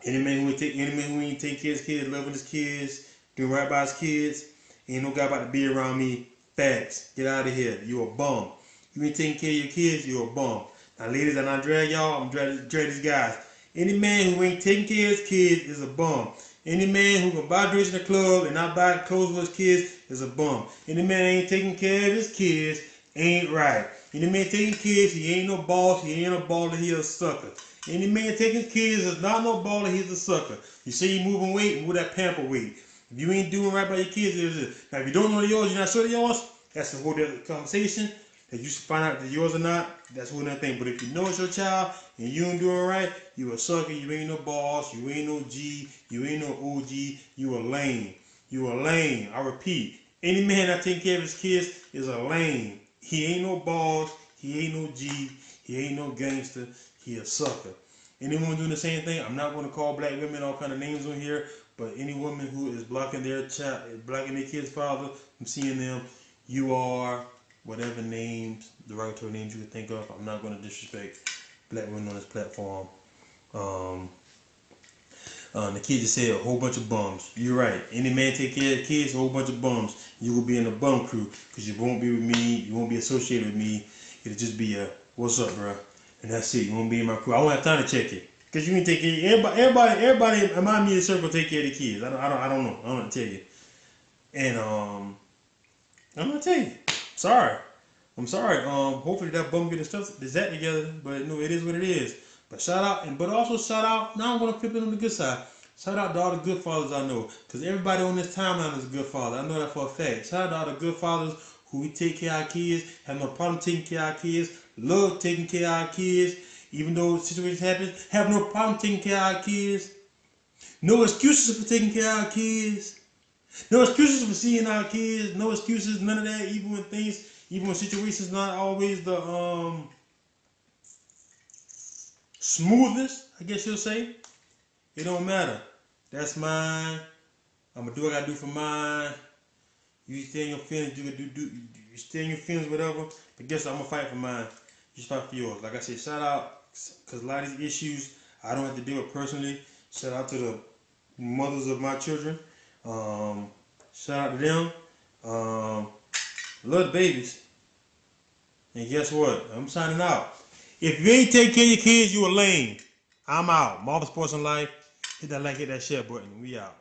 Any man who ain't taking care of his kids, loving his kids, doing right by his kids, ain't no guy about to be around me. Facts. Get out of here. You a bum. You ain't taking care of your kids, you're a bum. Now, ladies, I'm not drag y'all. I'm drag these guys. Any man who ain't taking care of his kids is a bum. Any man who can buy drinks in the club and not buy clothes for his kids is a bum. Any man ain't taking care of his kids Ain't right. Any man taking kids, he ain't no boss, he ain't a baller, he a sucker. Any man taking kids is not no baller, he's a sucker. You say you moving weight, move that pamper weight. If you ain't doing right by your kids, it is. Now if you don't know yours, you're not sure of yours, that's a whole other conversation. That you should find out if it's yours or not, that's a whole other thing. But if you know it's your child and you ain't doing right, you a sucker, you ain't no boss, you ain't no G, you ain't no OG, you a lame. You a lame. I repeat, any man that taking care of his kids is a lame. He ain't no boss, he ain't no G, he ain't no gangster, he a sucker. Anyone doing the same thing, I'm not going to call black women all kind of names on here, but any woman who is blocking their child, blocking their kid's father from seeing them, you are whatever names, derogatory names you could think of. I'm not going to disrespect black women on this platform. The kid just said a whole bunch of bums. You're right. Any man take care of kids, a whole bunch of bums. You will be in a bum crew because you won't be with me. You won't be associated with me. It'll just be a what's up, bro, and that's it. You won't be in my crew. I won't have time to check it because you can take care. Everybody in my immediate circle take care of the kids. I don't know. I don't know what to tell you. And I'm gonna tell you. Sorry. I'm sorry. Hopefully that bum get his that together. But no, it is what it is. But shout out, but also shout out. Now I'm gonna flip it on the good side. Shout out to all the good fathers I know, because everybody on this timeline is a good father. I know that for a fact. Shout out to all the good fathers who we take care of our kids, have no problem taking care of our kids, love taking care of our kids, even though situations happen, have no problem taking care of our kids. No excuses for taking care of our kids. No excuses for seeing our kids. No excuses, none of that. Even when situations not always the smoothest, I guess you'll say. It don't matter. That's mine. I'm gonna do what I gotta do for mine. You stay in your feelings, you stay in your feelings, whatever. But guess what? I'm gonna fight for mine. You fight for yours. Like I said, shout out, because a lot of these issues I don't have to deal with personally. Shout out to the mothers of my children. Shout out to them. Love the babies. And guess what? I'm signing out. If you ain't taking care of your kids, you a lame. I'm out. Marvinsports and Life. Hit that like, hit that share button. We out.